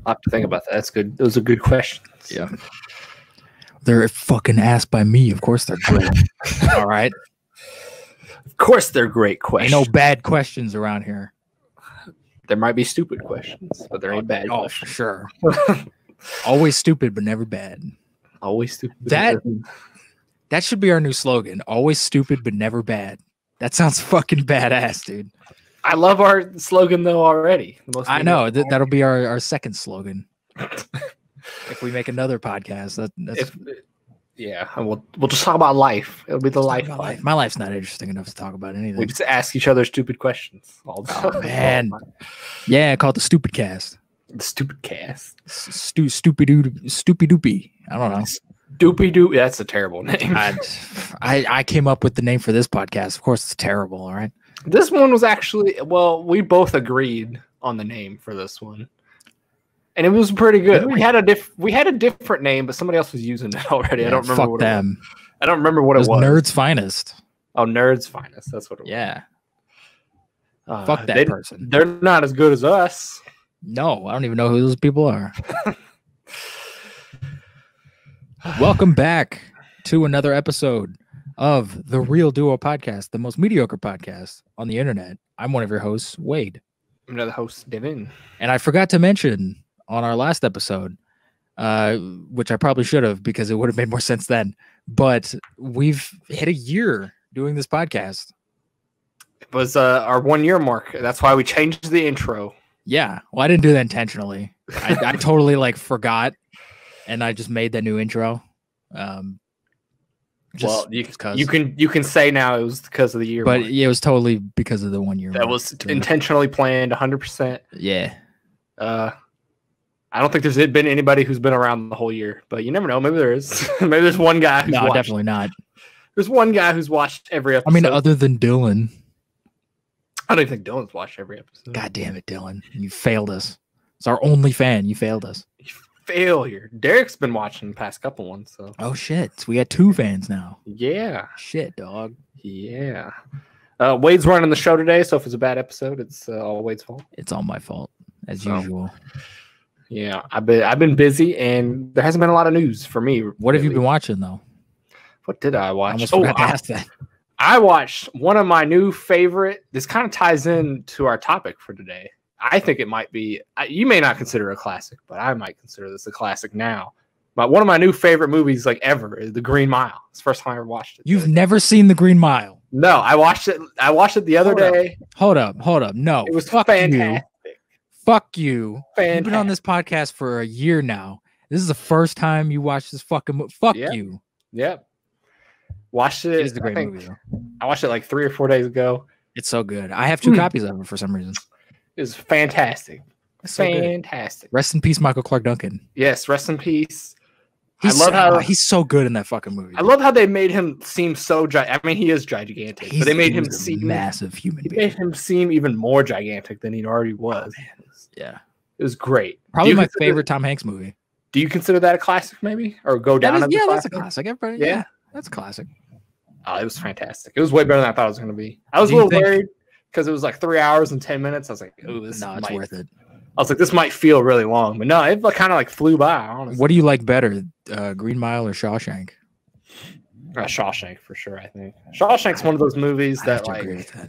I'll have to think about that. That's good. Those are good questions. Yeah. They're fucking asked by me. Of course they're great. All right. Of course they're great questions. Ain't no bad questions around here. There might be stupid questions, but there ain't bad Oh, questions. for sure. Always stupid, but never bad. Always stupid. That should be our new slogan. Always stupid, but never bad. That sounds fucking badass, dude. I love our slogan, though, already. I know. That'll be our second slogan. If we make another podcast, we'll just talk about life. It'll be the life. My life's not interesting enough to talk about anything. We just ask each other stupid questions all the time. Oh, man. Yeah, call it the Stupid Cast. The Stupid Cast. Stupid doopy. I don't know. Doopy doop. That's a terrible name. I came up with the name for this podcast. Of course, it's terrible. All right. This one was actually we both agreed on the name for this one. And it was pretty good. We had a different name, but somebody else was using it already. Yeah, I don't remember fuck what them. I don't remember what it was. Nerds Finest. Oh, Nerds Finest. That's what it was. Yeah. Fuck that person. They're not as good as us. No, I don't even know who those people are. Welcome back to another episode of the Real Duo Podcast, the most mediocre podcast on the internet. I'm one of your hosts, Wade. I'm another host, Devin. And I forgot to mention on our last episode, which I probably should have because it would have made more sense then, but we've hit a year doing this podcast. It was our 1 year mark. That's why we changed the intro. Yeah. Well, I didn't do that intentionally. I totally forgot, and I just made that new intro. You can say now it was because of the year, but it was totally because of the 1 year. That was intentionally planned, 100%. Yeah. I don't think there's been anybody who's been around the whole year, but you never know. Maybe there is. Maybe there's one guy who's watched. Definitely not. There's one guy who's watched every episode. I mean, other than Dylan. I don't even think Dylan's watched every episode. God damn it, Dylan. You failed us. It's our only fan. You failed us. Failure. Derek's been watching the past couple ones. So. Oh, shit. So we got 2 fans now. Yeah. Shit, dog. Yeah. Wade's running the show today, so if it's a bad episode, it's all Wade's fault. It's all my fault, as usual. Yeah, I've been busy, and there hasn't been a lot of news for me. What have you been watching, though? What did I watch? I almost forgot to ask that. I watched one of my new favorite. This kind of ties in to our topic for today. I think it might be. You may not consider it a classic, but I might consider this a classic now. But one of my new favorite movies, ever, is The Green Mile. It's the first time I ever watched it. You've never seen The Green Mile? No, I watched it. I watched it the other day. Hold up. No, it was fantastic. Fuck you. Fantastic. You've been on this podcast for a year now. This is the first time you watched this fucking movie. Fuck you. Yep. Watched it. It's the great movie, though. I watched it 3 or 4 days ago. It's so good. I have 2 copies of it for some reason. It's fantastic. So fantastic. Good. Rest in peace, Michael Clark Duncan. Yes, rest in peace. I love how he's so good in that fucking movie. I love how they made him seem so I mean, he is gigantic, but they made him seem massive human being. Made him seem even more gigantic than he already was. Oh, man. Yeah. It was great. Probably my favorite Tom Hanks movie. Do you consider that a classic, maybe? Or go down as a classic? That's a classic. Everybody, yeah, that's a classic. Oh, it was fantastic. It was way better than I thought it was going to be. I was a little worried because it was 3 hours and 10 minutes. I was like, oh, it's worth it. I was like, this might feel really long, but no, it kind of flew by, honestly. What do you like better, Green Mile or Shawshank? Shawshank, for sure, I think. Shawshank's one of those movies that, agree with that.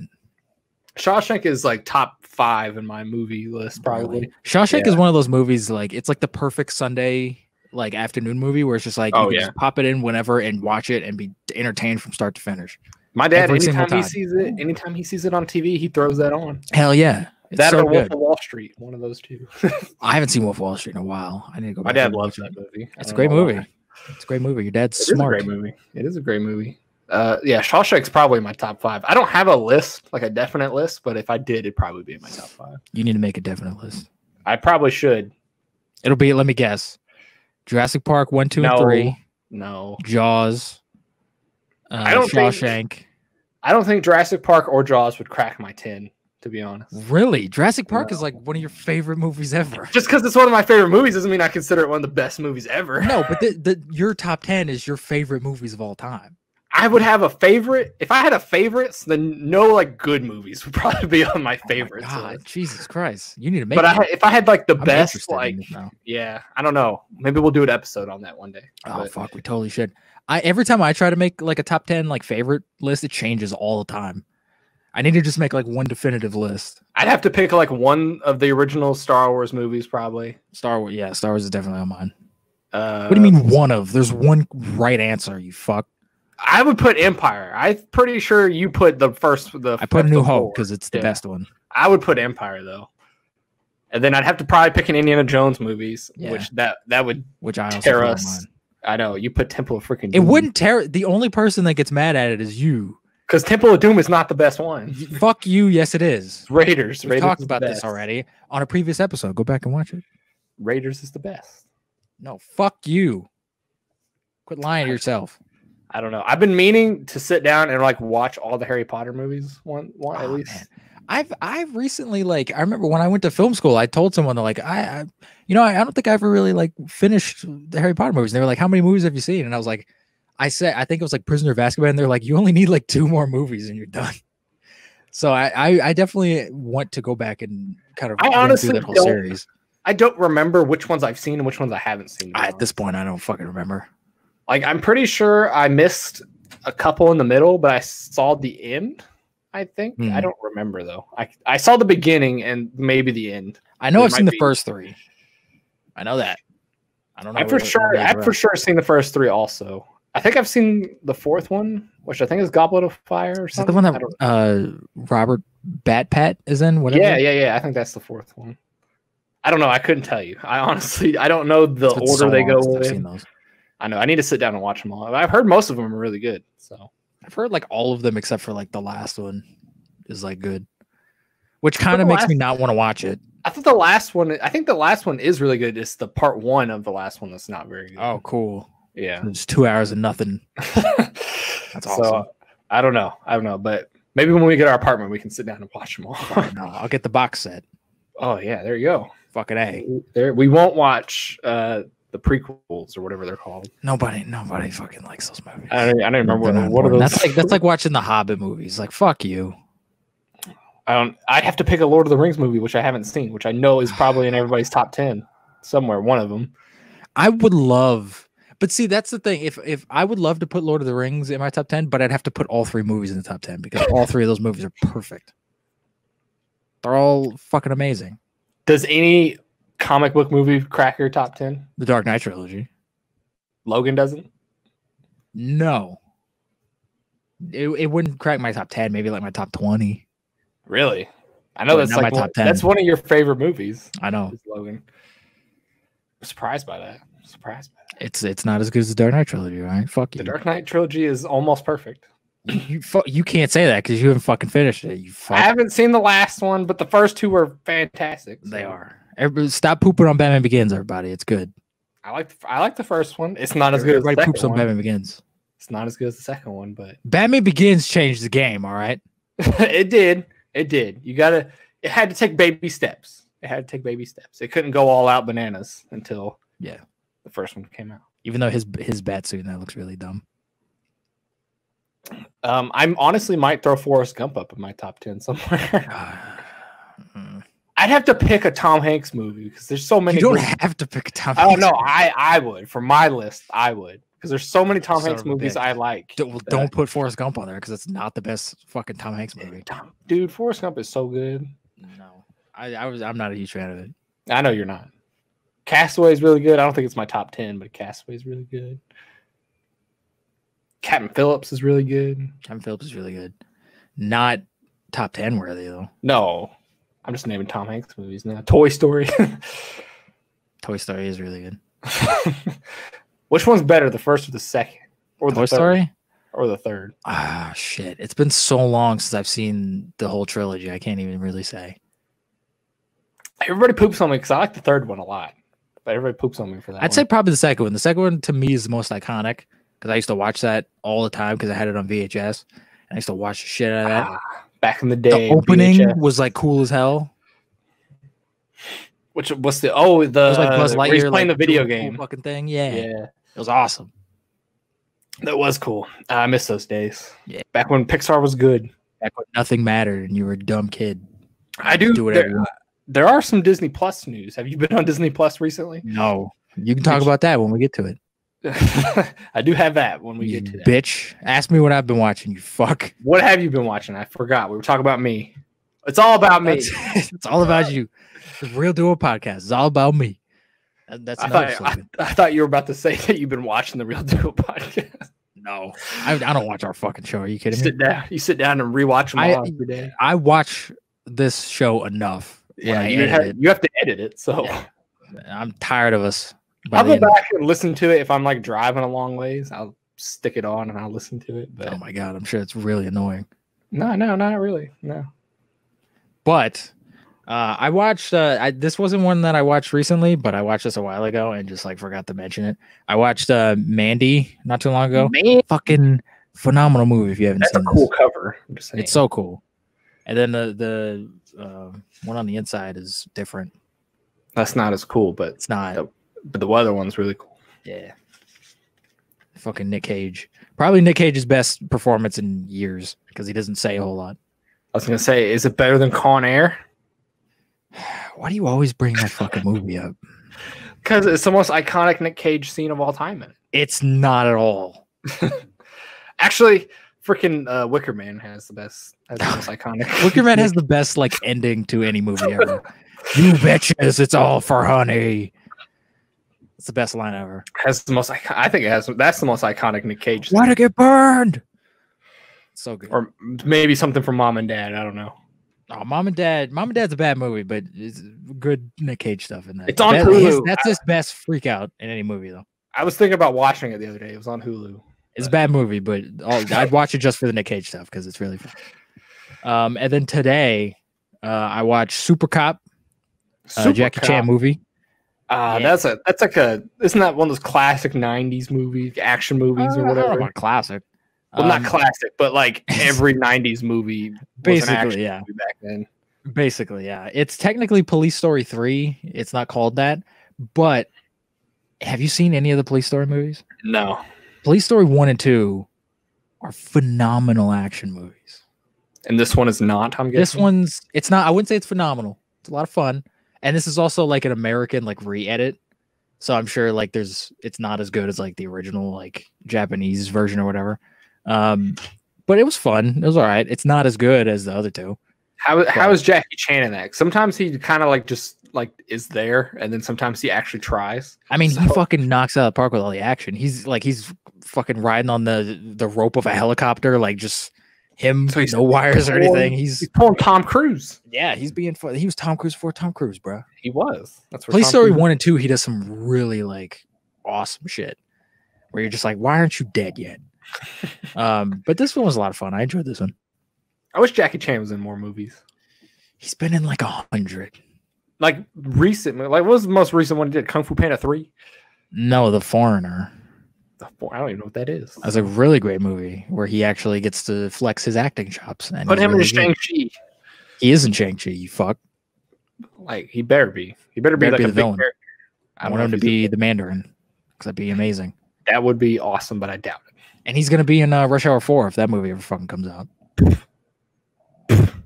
Shawshank is top 5 in my movie list, probably. Really? Shawshank is one of those movies, it's the perfect Sunday afternoon movie where it's just you can just pop it in whenever and watch it and be entertained from start to finish. My dad, anytime he sees it on TV, he throws that on. Hell yeah. It's that so or Wolf of Wall Street, one of those two. I haven't seen Wolf of Wall Street in a while. I need to go back. My dad loves that movie. It's a great movie. It's a great movie. Your dad's smart. It is a great movie. It is a great movie. Yeah, Shawshank's probably my top 5. I don't have a list, a definite list, but if I did, it'd probably be in my top 5. You need to make a definite list. I probably should. It'll be, let me guess, Jurassic Park 1, 2, and 3. No. Jaws. Shawshank. I don't think Jurassic Park or Jaws would crack my 10, to be honest. Really? Jurassic Park is one of your favorite movies ever. Just because it's one of my favorite movies doesn't mean I consider it one of the best movies ever. No, but your top 10 is your favorite movies of all time. I would have a favorite. If I had a favorites, then no like good movies would probably be on my favorites. God, list. Jesus Christ, you need to make. But if I had like the best, like yeah, I don't know. Maybe we'll do an episode on that one day. Oh fuck, we totally should. Every time I try to make like a top 10 like favorite list, it changes all the time. I need to just make like one definitive list. I'd have to pick like one of the original Star Wars movies, probably. Star Wars, yeah, Star Wars is definitely on mine. What do you mean one of? There's one right answer, you fuck. I would put Empire. I'm pretty sure you put the first. I put New Hope because it's the best one. I would put Empire though, and then I'd have to probably pick an Indiana Jones movies, which that would I also tear us. I know you put Temple of freaking. It wouldn't tear. The only person that gets mad at it is you. Because Temple of Doom is not the best one. Fuck you. Yes, it is. Raiders. We talked about this already on a previous episode. Go back and watch it. Raiders is the best. No, fuck you. Quit lying to yourself. I don't know. I've been meaning to sit down and like watch all the Harry Potter movies one at least. Man. I've recently I remember when I went to film school, I told someone that I don't think I ever really like finished the Harry Potter movies. And they were like, "How many movies have you seen?" And I was like, I think it was like Prisoner of Azkaban, and they're like, you only need like 2 more movies and you're done. So I definitely want to go back and kind of honestly that whole series. I don't remember which ones I've seen and which ones I haven't seen. At this point, I don't fucking remember. Like, I'm pretty sure I missed a couple in the middle, but I saw the end, I think. I don't remember, though. I saw the beginning and maybe the end. I know I've seen the first 3. I know that. I don't know. I've for sure seen the first 3 also. I think I've seen the 4th one, which I think is Goblet of Fire or something. Is that the one that Robert Bat is in? Whatever. Yeah. I think that's the 4th one. I don't know. I couldn't tell you. I don't know the order they go in. I've seen those. I know. I need to sit down and watch them all. I've heard most of them are really good. So I've heard like all of them except for like the last one is like good, which kind of makes me not want to watch it. I think the last one is really good. It's the part 1 of the last one that's not very good. Oh, cool. Yeah, it's 2 hours of nothing. That's awesome. So I don't know, but maybe when we get our apartment, we can sit down and watch them all. No, I'll get the box set. Oh yeah, there you go. Fucking A. We won't watch the prequels or whatever they're called. Nobody fucking likes those movies. I don't remember what are those. That's like watching the Hobbit movies. Like fuck you. I'd have to pick a Lord of the Rings movie, which I haven't seen, which I know is probably in everybody's top 10 somewhere. One of them. I would love. But see, that's the thing. If I would love to put Lord of the Rings in my top 10, but I'd have to put all 3 movies in the top 10 because all 3 of those movies are perfect. They're all fucking amazing. Does any comic book movie crack your top 10? The Dark Knight trilogy. Logan doesn't? No. It wouldn't crack my top 10, maybe like my top 20. Really? I know that's like my top 10. That's one of your favorite movies. I know. Logan. I'm surprised by that. It's not as good as the Dark Knight trilogy, right? Fuck you. The Dark Knight trilogy is almost perfect. You can't say that because you haven't fucking finished it. I haven't seen the last one, but the first 2 were fantastic. So. They are. Everybody, stop pooping on Batman Begins, everybody. It's good. I like the first one. It's not as good as the second poops on Batman Begins. It's not as good as the second one, but Batman Begins changed the game. All right. It did. It had to take baby steps. It couldn't go all out bananas until the first one came out. Even though his bat suit now looks really dumb. I honestly might throw Forrest Gump up in my top 10 somewhere. I'd have to pick a Tom Hanks movie because there's so many. You don't have to pick a Tom Hanks. Oh no, I would for my list. I would because there's so many Tom Hanks movies I like. Don't put Forrest Gump on there because it's not the best fucking Tom Hanks movie. Dude, Forrest Gump is so good. No, I'm not a huge fan of it. I know you're not. Castaway is really good. I don't think it's my top 10, but Castaway is really good. Captain Phillips is really good. Not top 10 worthy though. No, I'm just naming Tom Hanks movies now. Toy Story. Toy Story is really good. Which one's better, the first or the second? Or Toy Story? Or the third? Ah, shit. It's been so long since I've seen the whole trilogy. I can't even really say. Everybody poops on me because I like the third one a lot. But everybody poops on me for that. I'd say probably the second one. The second one to me is the most iconic because I used to watch that all the time because I had it on VHS. And I used to watch the shit out of that. Back in the day. The opening was like cool as hell. What's the it was like Buzz Lightyear, he's playing the video game fucking thing? Yeah. It was awesome. That was cool. I miss those days. Yeah. Back when Pixar was good. Back when nothing mattered and you were a dumb kid. I do. Do whatever you want. There are some Disney Plus news. Have you been on Disney Plus recently? No. You can talk about that when we get to it. I do have that when we get to that. Bitch. Ask me what I've been watching, you fuck. What have you been watching? I forgot. We were talking about me. It's all about me. It's all about you. The Real Duo Podcast is all about me. That's I thought you were about to say that you've been watching the Real Duo Podcast. No, I don't watch our fucking show. Are you kidding me? You sit down and rewatch them all every day. I watch this show enough. Yeah, you have to edit it. So yeah. I'm tired of us. I'll go back and listen to it if I'm like driving a long ways. I'll stick it on and I'll listen to it. But oh my god, I'm sure it's really annoying. No, not really. No. But I watched. This wasn't one that I watched recently, but I watched this a while ago and just like forgot to mention it. I watched Mandy not too long ago. Fucking phenomenal movie. If you haven't seen, that's a cool cover. I'm just saying. It's so cool. And then the one on the inside is different. That's not as cool, but it's not. But the other one's really cool. Yeah. Fucking Nick Cage. Probably Nick Cage's best performance in years because he doesn't say a whole lot. I was gonna say, is it better than Con Air? Why do you always bring that fucking movie up? Because it's the most iconic Nick Cage scene of all time. In it. It's not at all. Actually, freaking Wicker Man has the most iconic. Wicker Man has the best like ending to any movie ever. You bitches, it's all for honey. It's the best line ever. Has the most. I think that's the most iconic Nick Cage. Why'd it get burned? So good. Or maybe something from Mom and Dad. I don't know. Oh, Mom and Dad's a bad movie, but it's good Nick Cage stuff in that. It's on Hulu. That's his best freak out in any movie, though. I was thinking about watching it the other day. It was on Hulu. It's a bad movie, but I'd watch it just for the Nick Cage stuff because it's really fun. And then today, I watched Super Cop, Jackie Chan movie. Yeah. That's like isn't that one of those classic '90s movies, action movies or whatever? I don't know about classic. Well, not classic, but like every '90s movie, basically, yeah. Movie back then. Basically, yeah. It's technically Police Story 3. It's not called that, but have you seen any of the Police Story movies? No. Police Story 1 and 2 are phenomenal action movies, and this one is not. I'm guessing it's not. I wouldn't say it's phenomenal. It's a lot of fun, and this is also like an American like re-edit. So I'm sure like it's not as good as like the original like Japanese version or whatever. But it was fun. It was all right. It's not as good as the other two. How is Jackie Chan in that? Sometimes he kind of like just like is there, and then sometimes he actually tries. I mean, he fucking knocks out of the park with all the action. He's fucking riding on the rope of a helicopter, like just him, so no wires or anything. He's pulling Tom Cruise. Yeah, he's being fun. He was Tom Cruise before Tom Cruise, bro. He was. That's Police Story 1 and 2. He does some really like awesome shit where you're just like, why aren't you dead yet? But this one was a lot of fun. I enjoyed this one. I wish Jackie Chan was in more movies. He's been in like 100. Like recent, like what was the most recent one he did? Kung Fu Panda 3? No, The Foreigner. I don't even know what that is. That's a really great movie where he actually gets to flex his acting chops. And put him in Shang-Chi. He isn't Shang-Chi, you fuck. Like he better be. He better be like a villain. big character. I want him to be the Mandarin because that'd be amazing. That would be awesome, but I doubt it. And he's gonna be in Rush Hour 4 if that movie ever fucking comes out.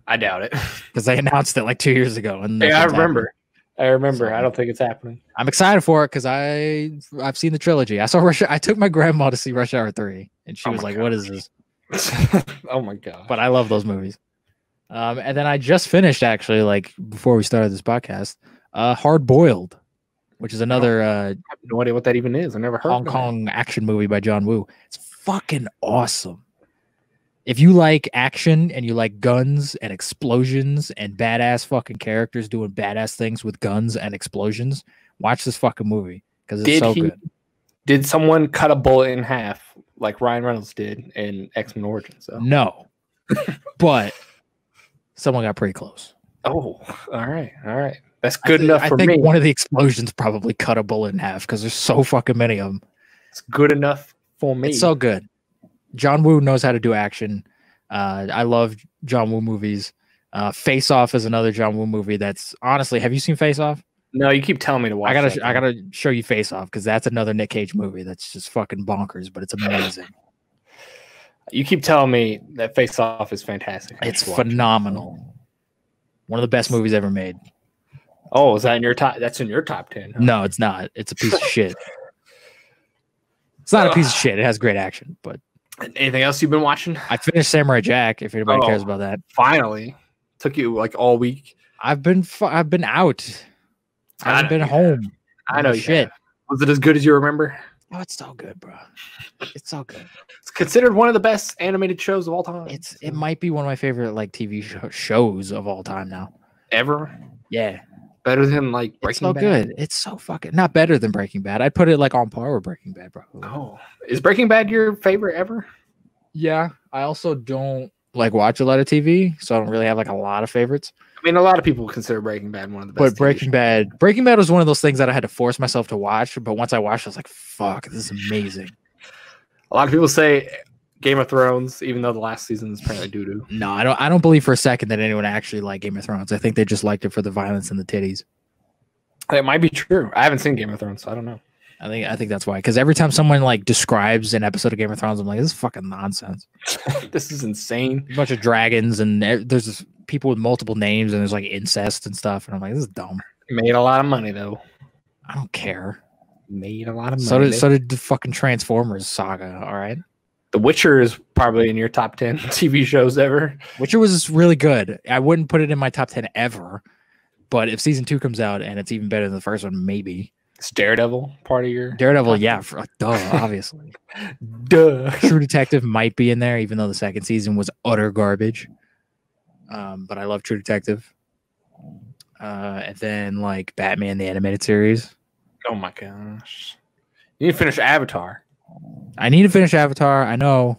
I doubt it because they announced it like 2 years ago. And yeah, I remember. So, I don't think it's happening. I'm excited for it because I've seen the trilogy. I took my grandma to see Rush Hour 3, and she was like, "What is this?" Oh my god! But I love those movies. And then I just finished actually, like before we started this podcast, Hard Boiled, which is another I have no idea what that even is. I never heard Hong Kong action movie by John Woo. It's fucking awesome. If you like action and you like guns and explosions and badass fucking characters doing badass things with guns and explosions, watch this fucking movie because it's so good. Did someone cut a bullet in half like Ryan Reynolds did in X-Men Origins? So. No, but someone got pretty close. Oh, all right. That's good enough for me. I think one of the explosions probably cut a bullet in half because there's so fucking many of them. It's good enough for me. It's so good. John Woo knows how to do action. I love John Woo movies. Face Off is another John Woo movie that's honestly, have you seen Face Off? No, you keep telling me to watch. I gotta show you Face Off because that's another Nick Cage movie that's just fucking bonkers, but it's amazing. You keep telling me that Face Off is fantastic. It's phenomenal. One of the best movies ever made. Oh, is that in your top? That's in your top 10. Huh? No, it's not. It's a piece of shit. It's not a piece of shit. It has great action, but anything else you've been watching? I finished Samurai Jack. If anybody cares about that, finally took you like all week. I've been out. I haven't been home. I know shit. Was it as good as you remember? Oh, it's so good, bro. It's so good. It's considered one of the best animated shows of all time. It might be one of my favorite like TV shows of all time now. Ever? Yeah. Better than like Breaking Bad? Good. It's so fucking not better than Breaking Bad. I'd put it like on par with Breaking Bad, bro. Oh. Is Breaking Bad your favorite ever? Yeah. I also don't like watch a lot of TV, so I don't really have like a lot of favorites. I mean, a lot of people consider Breaking Bad one of the best. But Breaking Bad was one of those things that I had to force myself to watch. But once I watched, I was like, fuck, this is amazing. A lot of people say Game of Thrones, even though the last season is apparently doo-doo. No, I don't believe for a second that anyone actually liked Game of Thrones. I think they just liked it for the violence and the titties. It might be true. I haven't seen Game of Thrones, so I don't know. I think that's why. Because every time someone like describes an episode of Game of Thrones, I'm like, this is fucking nonsense. This is insane. A bunch of dragons and there's just people with multiple names and there's like incest and stuff. And I'm like, this is dumb. Made a lot of money though. I don't care. Made a lot of money. So did the fucking Transformers saga. All right. The Witcher is probably in your top 10 TV shows ever. Witcher was really good. I wouldn't put it in my top 10 ever. But if season 2 comes out and it's even better than the first one, maybe. Is Daredevil part of your Daredevil? Yeah, duh, obviously. Duh. True Detective might be in there, even though the second season was utter garbage. But I love True Detective. And then like Batman the animated series. Oh my gosh! You need to finish Avatar. I need to finish Avatar. I know.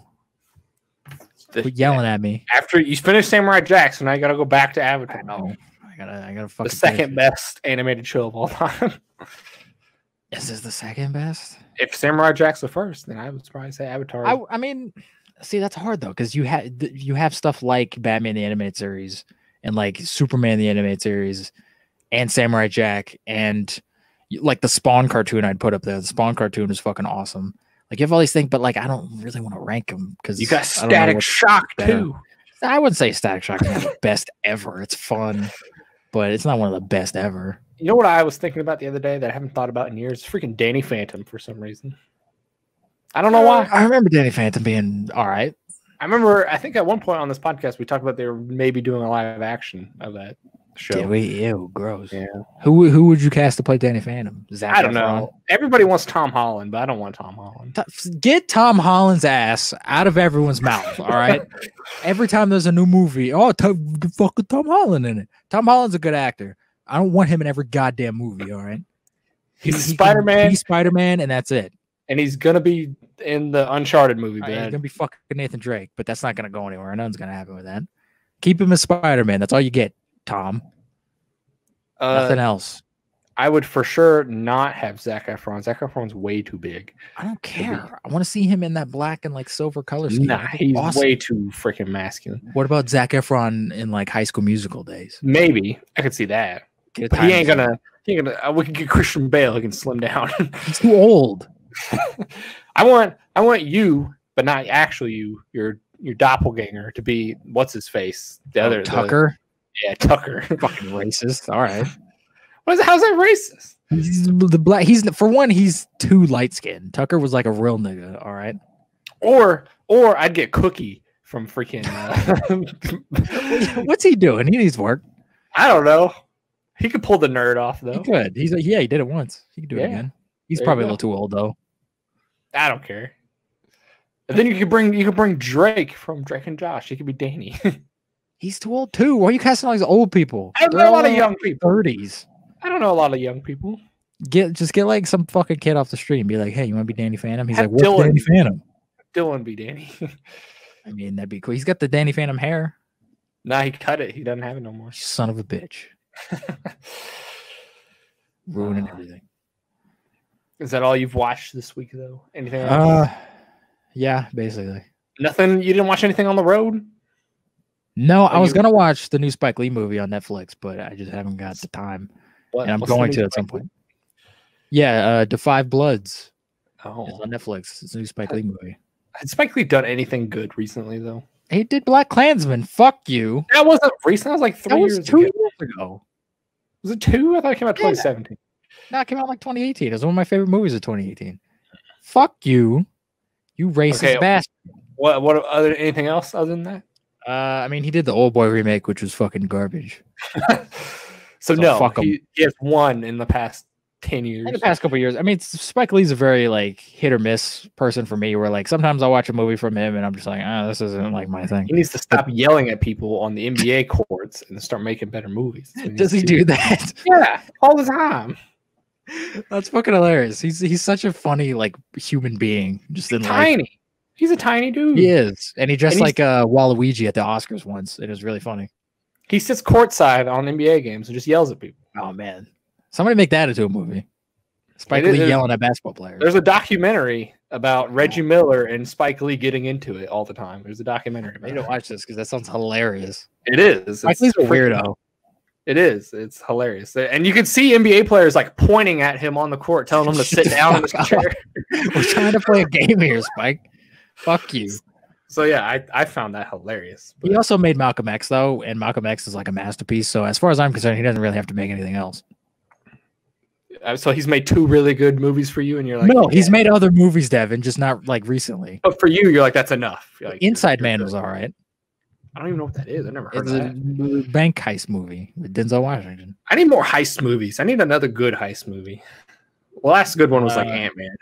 Quit yelling at me. After you finish Samurai Jack, so now you got to go back to Avatar. I know. I gotta fucking. The second best animated show of all time. Is this the second best? If Samurai Jack's the first, then I would probably say Avatar. I mean, see, that's hard though, because you have stuff like Batman the animated series and like Superman the animated series and Samurai Jack and like the Spawn cartoon I'd put up there. The Spawn cartoon is fucking awesome. Like you have all these things, but like I don't really want to rank them because you got Static Shock too. I wouldn't say Static Shock is not the best ever. It's fun, but it's not one of the best ever. You know what I was thinking about the other day that I haven't thought about in years? Freaking Danny Phantom for some reason. I don't know why. I remember Danny Phantom being all right. I think at one point on this podcast we talked about they were maybe doing a live action of that show. Did we? Ew, gross. Yeah. Who would you cast to play Danny Phantom? I don't know. Everybody wants Tom Holland, but I don't want Tom Holland. Get Tom Holland's ass out of everyone's mouth, all right? Every time there's a new movie, fucking Tom Holland in it. Tom Holland's a good actor. I don't want him in every goddamn movie, all right? He's Spider-Man. He's Spider-Man, and that's it. And he's going to be in the Uncharted movie. He's going to be fucking Nathan Drake, but that's not going to go anywhere. Nothing's going to happen with that. Keep him as Spider-Man. That's all you get, Tom. Nothing else. I would for sure not have Zac Efron. Zac Efron's way too big. I don't care. I want to see him in that black and like silver color scheme. Nah, he's awesome. Way too freaking masculine. What about Zac Efron in like High School Musical days? Maybe. I could see that. But he ain't gonna. We could get Christian Bale. He can slim down. He's too old. I want you, but not actually you. Your doppelganger to be what's his face? The other Tucker. Yeah, Tucker. Fucking racist. All right. How's that racist? He's the black. He's too light skinned. Tucker was like a real nigga. All right. Or I'd get Cookie from freaking. What's he doing? He needs work. I don't know. He could pull the nerd off though. He could. He did it once. He could do it again. He's probably a little too old though. I don't care. And then you could bring Drake from Drake and Josh. He could be Danny. He's too old too. Why are you casting all these old people? I don't know a lot of young people. 30s. I don't know a lot of young people. Just get like some fucking kid off the street and be like, "Hey, you want to be Danny Phantom?" He's like, "What's Danny Phantom?" Dylan be Danny. I mean, that'd be cool. He's got the Danny Phantom hair. Nah, he cut it. He doesn't have it no more. Son of a bitch. Ruining everything. Is that all you've watched this week, though? Anything else? Yeah, basically. Nothing? You didn't watch anything on the road? No, I was going to watch the new Spike Lee movie on Netflix, but I just haven't got the time. and I'm going to at some point. Yeah, The Five Bloods. Oh, it's on Netflix. It's a new Spike Lee movie. Has Spike Lee done anything good recently though? He did Black Klansman. Fuck you. That wasn't recent. That was like 3 years ago. 2 years ago. Was it 2? I thought it came out 2017. No, it came out like 2018. It was one of my favorite movies of 2018. Fuck you. You racist bastard. What other anything else other than that? I mean, he did the Old Boy remake, which was fucking garbage. so no, fuck him. He has one in the past 10 years. In the past couple of years. I mean, Spike Lee's a very like hit or miss person for me, where like sometimes I watch a movie from him and I'm just like, this isn't like my thing. He needs to stop yelling at people on the NBA courts and start making better movies. Does he do that? Yeah, all the time. That's fucking hilarious. He's such a funny like human being. Just in tiny. Life. He's a tiny dude. He is, and he dressed like Waluigi at the Oscars once. It was really funny. He sits courtside on NBA games and just yells at people. Oh man, somebody make that into a movie. Spike Lee yelling at basketball players. There's a documentary about Reggie Miller and Spike Lee getting into it all the time. There's a documentary about I need to watch this because that sounds hilarious. It is. Spike Lee's a weirdo. It is. It's hilarious. And you can see NBA players like pointing at him on the court, telling him to sit down in his chair. We're trying to play a game here, Spike. Fuck you. So yeah, I found that hilarious. He also made Malcolm X though, and Malcolm X is like a masterpiece. So as far as I'm concerned, he doesn't really have to make anything else. So he's made 2 really good movies for you, and you're like, no, he's made other movies, Devin, just not like recently. But for you, you're like, that's enough. Like, Inside Man was all right. I don't even know what that is. I never heard of that. It's a bank heist movie with Denzel Washington. I need more heist movies. I need another good heist movie. The last good one was like Ant-Man.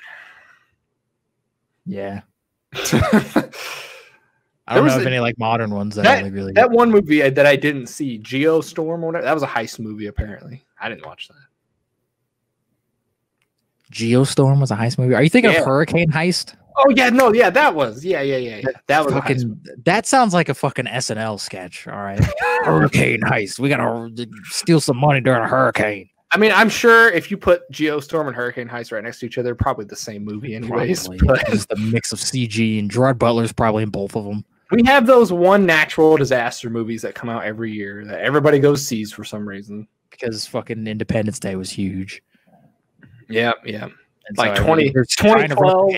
Yeah. I don't know of any like modern ones that are like really good. That one movie that I didn't see, Geostorm or whatever, that was a heist movie apparently. I didn't watch that. Geostorm was a heist movie. Are you thinking of Hurricane Heist? Oh yeah, no, yeah, that was. Yeah. That was fucking. That sounds like a fucking SNL sketch. All right, Hurricane Heist. We gotta steal some money during a hurricane. I mean, I'm sure if you put Geostorm and Hurricane Heist right next to each other, probably the same movie, anyways. But it's the mix of CG and Gerard Butler's probably in both of them. We have those one natural disaster movies that come out every year that everybody goes sees for some reason because fucking Independence Day was huge. Yeah. And like so 2012.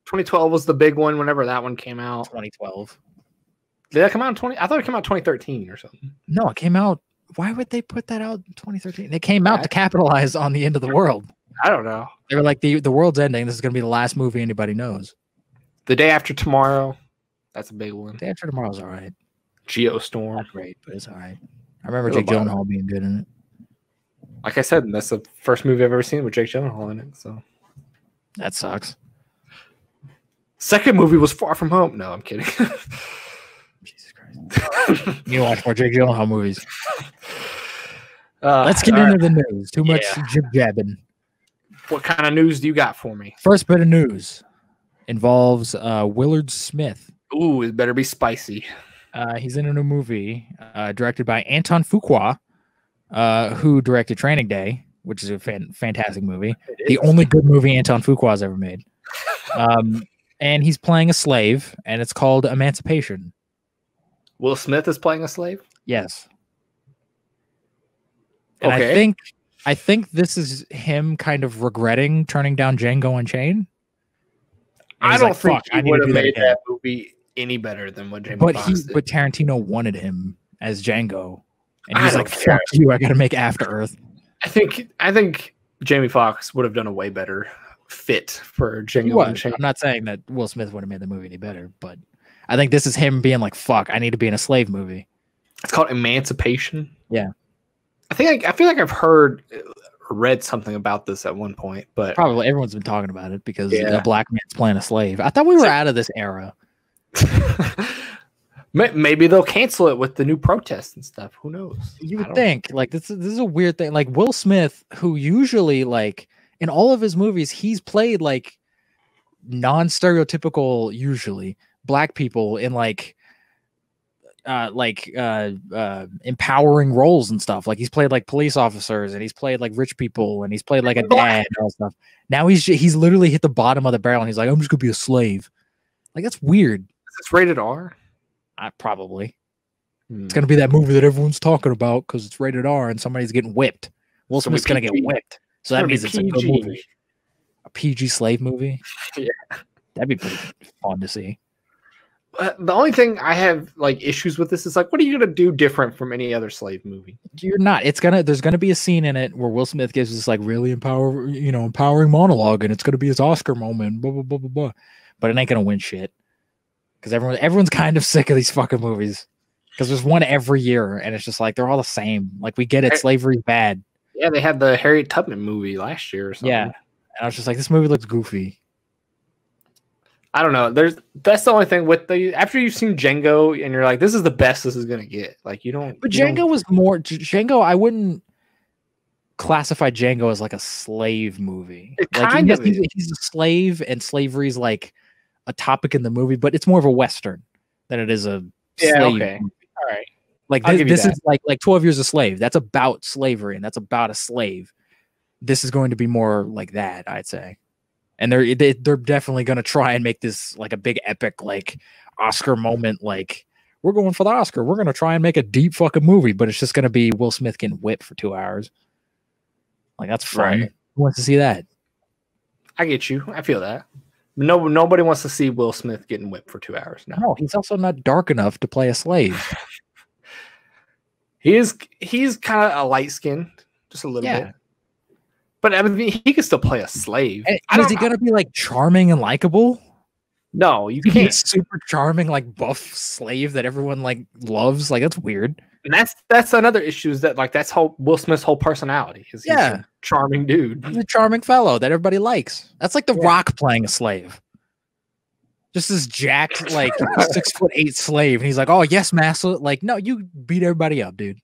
2012 was the big one whenever that one came out. 2012. Did that come out in 20? I thought it came out 2013 or something. No, it came out. Why would they put that out in 2013? It came out to capitalize on the end of the world. I don't know. They were like, the world's ending. This is going to be the last movie anybody knows. The Day After Tomorrow. That's a big one. Day After Tomorrow's all right. Geostorm. Not great, but it's all right. I remember Jake Gyllenhaal being good in it. Like I said, that's the first movie I've ever seen with Jake Gyllenhaal in it. So that sucks. Second movie was Far From Home. No, I'm kidding. Jesus Christ. You need to watch more Jake Gyllenhaal movies. Let's get into the news. Too much jib-jabbing. What kind of news do you got for me? First bit of news involves Willard Smith. Ooh, it better be spicy. He's in a new movie directed by Anton Fuqua, who directed Training Day, which is a fantastic movie. The only good movie Anton Fuqua has ever made. And he's playing a slave, and it's called Emancipation. Will Smith is playing a slave? Yes. And okay. I think this is him kind of regretting turning down Django Unchained. I don't think he would have made that movie any better than what Jamie Foxx did. But Tarantino wanted him as Django. And he's like, fuck you, I gotta make After Earth. I think Jamie Foxx would have done a way better fit for Django Unchained. I'm not saying that Will Smith would have made the movie any better, but I think this is him being like, fuck, I need to be in a slave movie. It's called Emancipation. Yeah. I feel like I've heard or read something about this at one point, but probably everyone's been talking about it because a black man's playing a slave. I thought we were out of this era. Maybe they'll cancel it with the new protests and stuff. Who knows? You would think like this is a weird thing. Like Will Smith, who usually like in all of his movies, he's played like non-stereotypical, usually black people in empowering roles and stuff. Like he's played like police officers and he's played like rich people and he's played like a dad and all stuff. Now he's literally hit the bottom of the barrel and he's like, I'm just gonna be a slave. Like that's weird. Is this rated R? Probably. It's gonna be that movie that everyone's talking about because it's rated R and somebody's getting whipped Will Smith's gonna get whipped. So that means it's a good movie. A PG slave movie. Yeah, that'd be pretty fun to see. The only thing I have like issues with this is like, what are you gonna do different from any other slave movie? You're not. There's gonna be a scene in it where Will Smith gives this like really empowering monologue, and it's gonna be his Oscar moment. Blah blah blah blah blah. But it ain't gonna win shit because everyone's kind of sick of these fucking movies. Because there's one every year, and it's just like they're all the same. Like we get it, slavery's bad. Yeah, they had the Harriet Tubman movie last year or something. Yeah, and I was just like, this movie looks goofy. I don't know. That's the only thing with after you've seen Django and you're like, this is the best this is gonna get. Like you don't. But Django was more Django. I wouldn't classify Django as like a slave movie. Like he's a slave, and slavery is like a topic in the movie, but it's more of a Western than it is a slave movie. All right. Like this is like 12 Years a Slave. That's about slavery, and that's about a slave. This is going to be more like that, I'd say. And they're definitely going to try and make this like a big epic like Oscar moment. Like we're going for the Oscar. We're going to try and make a deep fucking movie, but it's just going to be Will Smith getting whipped for 2 hours. Like that's fun. Right. Who wants to see that? I get you. I feel that. Nobody wants to see Will Smith getting whipped for 2 hours. No, he's also not dark enough to play a slave. He's kind of a light skinned, just a little bit. But I mean, he can still play a slave. Is he gonna be like charming and likable? No, you can't. He's super charming, like buff slave that everyone like loves. Like that's weird. And that's another issue is that like that's Will Smith's whole personality. He's a charming dude. He's a charming fellow that everybody likes. That's like The Rock playing a slave. Just this jacked, like 6'8" slave, and he's like, "Oh yes, master." Like, no, you beat everybody up, dude.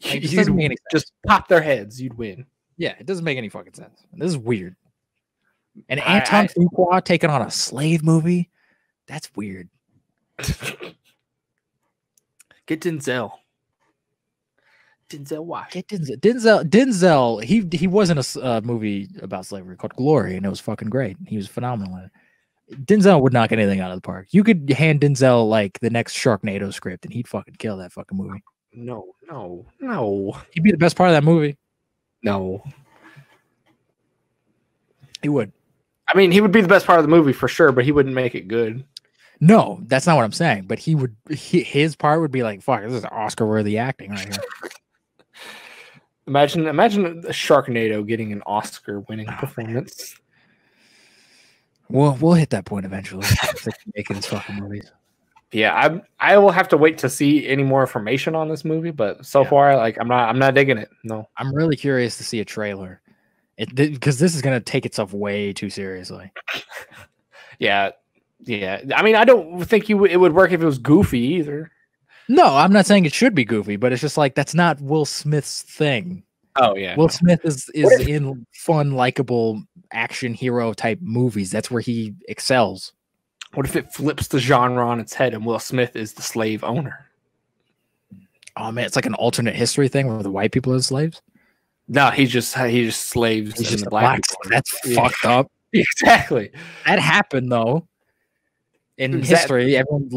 Like, it doesn't make any sense. Just pop their heads, you'd win. Yeah, it doesn't make any fucking sense. This is weird. And Anton Fuqua taking on a slave movie, that's weird. Get Denzel. Denzel Washington. Get Denzel. He was in a movie about slavery called Glory, and it was fucking great. He was phenomenal in it. Denzel would knock anything out of the park. You could hand Denzel like the next Sharknado script, and he'd fucking kill that fucking movie. No. He'd be the best part of that movie. No. He would. I mean, he would be the best part of the movie for sure, but he wouldn't make it good. No, that's not what I'm saying. But he would. His part would be like, "Fuck, this is Oscar-worthy acting right here." Imagine a Sharknado getting an Oscar-winning performance. We'll hit that point eventually. Making his fucking movies. Yeah, I will have to wait to see any more information on this movie, but so far, like I'm not digging it. No, I'm really curious to see a trailer, because this is gonna take itself way too seriously. Yeah. I mean, I don't think it would work if it was goofy either. No, I'm not saying it should be goofy, but it's just like that's not Will Smith's thing. Oh yeah, Will Smith is in fun, likable action hero type movies. That's where he excels. What if it flips the genre on its head and Will Smith is the slave owner? Oh man, it's like an alternate history thing where the white people are slaves. No, he just slaves. He's just the black people. That's fucked up. Exactly. That happened though. In history, everyone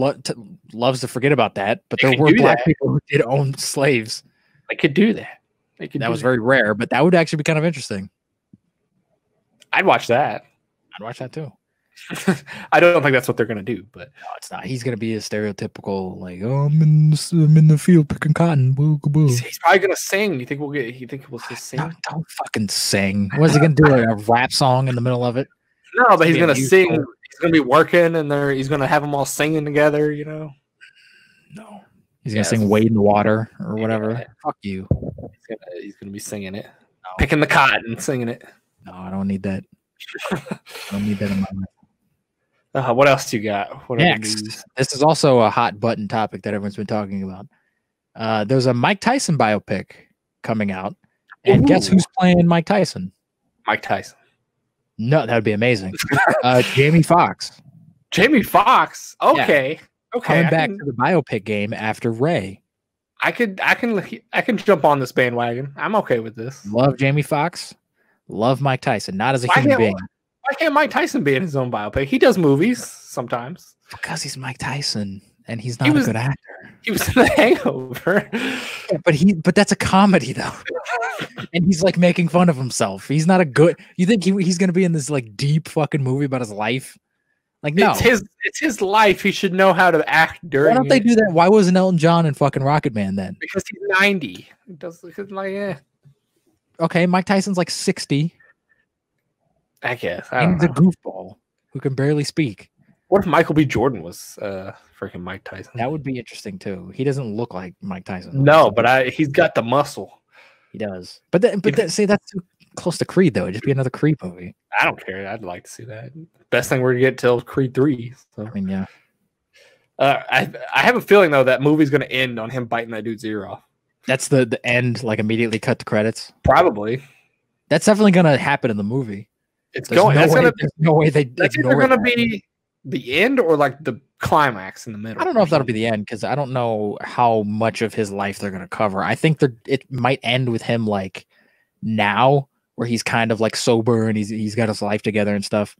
loves to forget about that, but there were black people who did own slaves. They could do that. That was very rare, but that would actually be kind of interesting. I'd watch that. I'd watch that too. I don't think that's what they're gonna do, but no, it's not. He's gonna be a stereotypical like, oh, I'm in the field picking cotton. Boo, boo. He's probably gonna sing. You think we'll just sing? No, don't fucking sing. What's he gonna do? A rap song in the middle of it? No, but he's gonna sing. He's gonna be working, and he's gonna have them all singing together. You know? No, he's gonna sing "Wade in the Water" or whatever. Yeah. Fuck you. He's gonna be singing it, picking the cotton and singing it. No, I don't need that. I don't need that in my life. What else do you got? Next, this is also a hot button topic that everyone's been talking about. There's a Mike Tyson biopic coming out, and guess who's playing Mike Tyson? Mike Tyson. No, that would be amazing. Jamie Foxx. Jamie Foxx. Okay. Yeah. Okay. Coming back to the biopic game after Ray. I can jump on this bandwagon. I'm okay with this. Love Jamie Foxx. Love Mike Tyson. Not as a human being. Why can't Mike Tyson be in his own biopic? He does movies sometimes. Because he's Mike Tyson. and he's not a good actor. He was in The Hangover. Yeah, but that's a comedy though. And he's like making fun of himself. He's not a good. You think he's gonna be in this like deep fucking movie about his life? Like, no, it's his life. He should know how to act during. Why don't they do that? Why wasn't Elton John in fucking Rocket Man then? Because he's 90. He does like Okay, Mike Tyson's like 60. I guess. And he's a goofball who can barely speak. What if Michael B. Jordan was freaking Mike Tyson? That would be interesting too. He doesn't look like Mike Tyson. No, but he's got the muscle. He does. But see, that's too close to Creed though. It'd just be another Creed movie. I don't care. I'd like to see that. Best thing we're gonna get till Creed 3. So. I mean, yeah. I have a feeling though that movie's gonna end on him biting that dude's ear off. That's the end, like immediately cut to credits. Probably. That's definitely gonna happen in the movie. It's going. That's no way they. That's either gonna be the end or like the climax in the middle. I don't know if that'll be the end because I don't know how much of his life they're gonna cover. I think it might end with him like now, where he's kind of like sober and he's got his life together and stuff.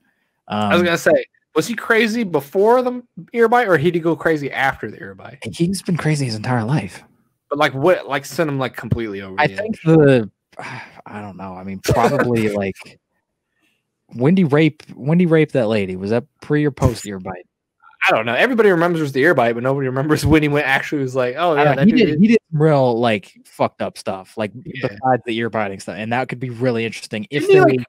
I was gonna say, was he crazy before the ear bite, or did he go crazy after the ear bite? He's been crazy his entire life. But like what? Like sent him like completely over. I think I don't know. I mean, probably like. Wendy raped that lady. Was that pre or post ear bite? I don't know. Everybody remembers the ear bite, but nobody remembers when he was like, oh yeah, he did real like fucked up stuff, like besides the ear biting stuff, and that could be really interesting if they like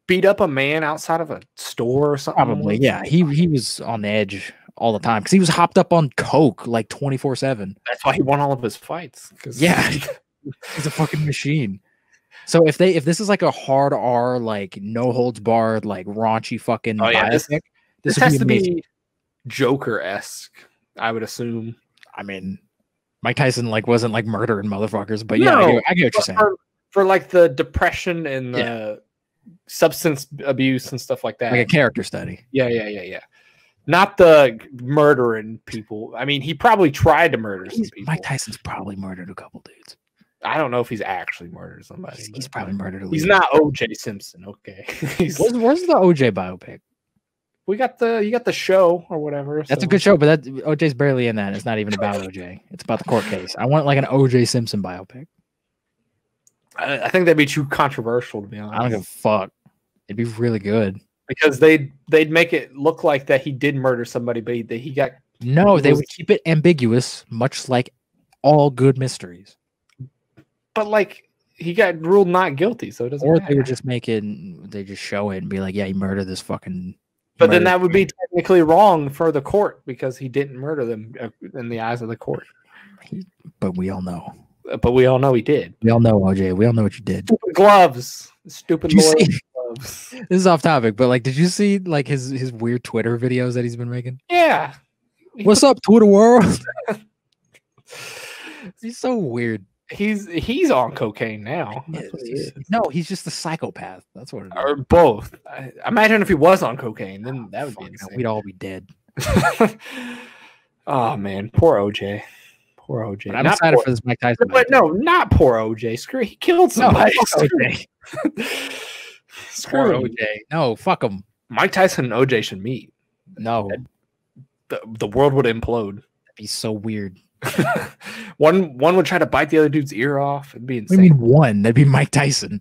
beat up a man outside of a store or something. Probably, yeah. He was on the edge all the time because he was hopped up on coke like 24/7. That's why he won all of his fights. Yeah, he's a fucking machine. So if this is like a hard R, like no holds barred, like raunchy fucking biopic, this has to be Joker-esque, I would assume. I mean, Mike Tyson like wasn't like murdering motherfuckers, but yeah, I get what you're saying. For like the depression and the substance abuse and stuff like that, like a character study. Yeah. Not the murdering people. I mean, he probably tried to murder some people. Mike Tyson's probably murdered a couple dudes. I don't know if he's actually murdered somebody. He's probably murdered. He's not O.J. Simpson, okay? Where's the O.J. biopic? You got the show or whatever. That's a good show, but O.J.'s barely in that. It's not even about O.J. It's about the court case. I want like an O.J. Simpson biopic. I think that'd be too controversial, to be honest. I don't give a fuck. It'd be really good because they'd make it look like that he did murder somebody, but he got they would keep it ambiguous, much like all good mysteries. But like he got ruled not guilty, so it doesn't. Or matter. they would just they just show it and be like, yeah, he murdered this fucking. But then that would be technically wrong for the court because he didn't murder them in the eyes of the court. But we all know. But we all know he did. We all know, OJ. We all know what you did. Stupid gloves. Stupid gloves. This is off topic, but like, did you see like his weird Twitter videos that he's been making? Yeah. What's up, Twitter world? He's so weird. He's on cocaine now. No, he's just a psychopath. That's what it is. Or both. I imagine if he was on cocaine, then that would be insane. We'd all be dead. Oh man, poor OJ. Poor OJ. But I'm excited for this Mike Tyson. But no, not poor OJ. Screw, he killed somebody. No, OJ. Screw OJ. No, fuck him. Mike Tyson and OJ should meet. No, the world would implode. That'd be so weird. one would try to bite the other dude's ear off. It'd be insane. I mean, one. That'd be Mike Tyson.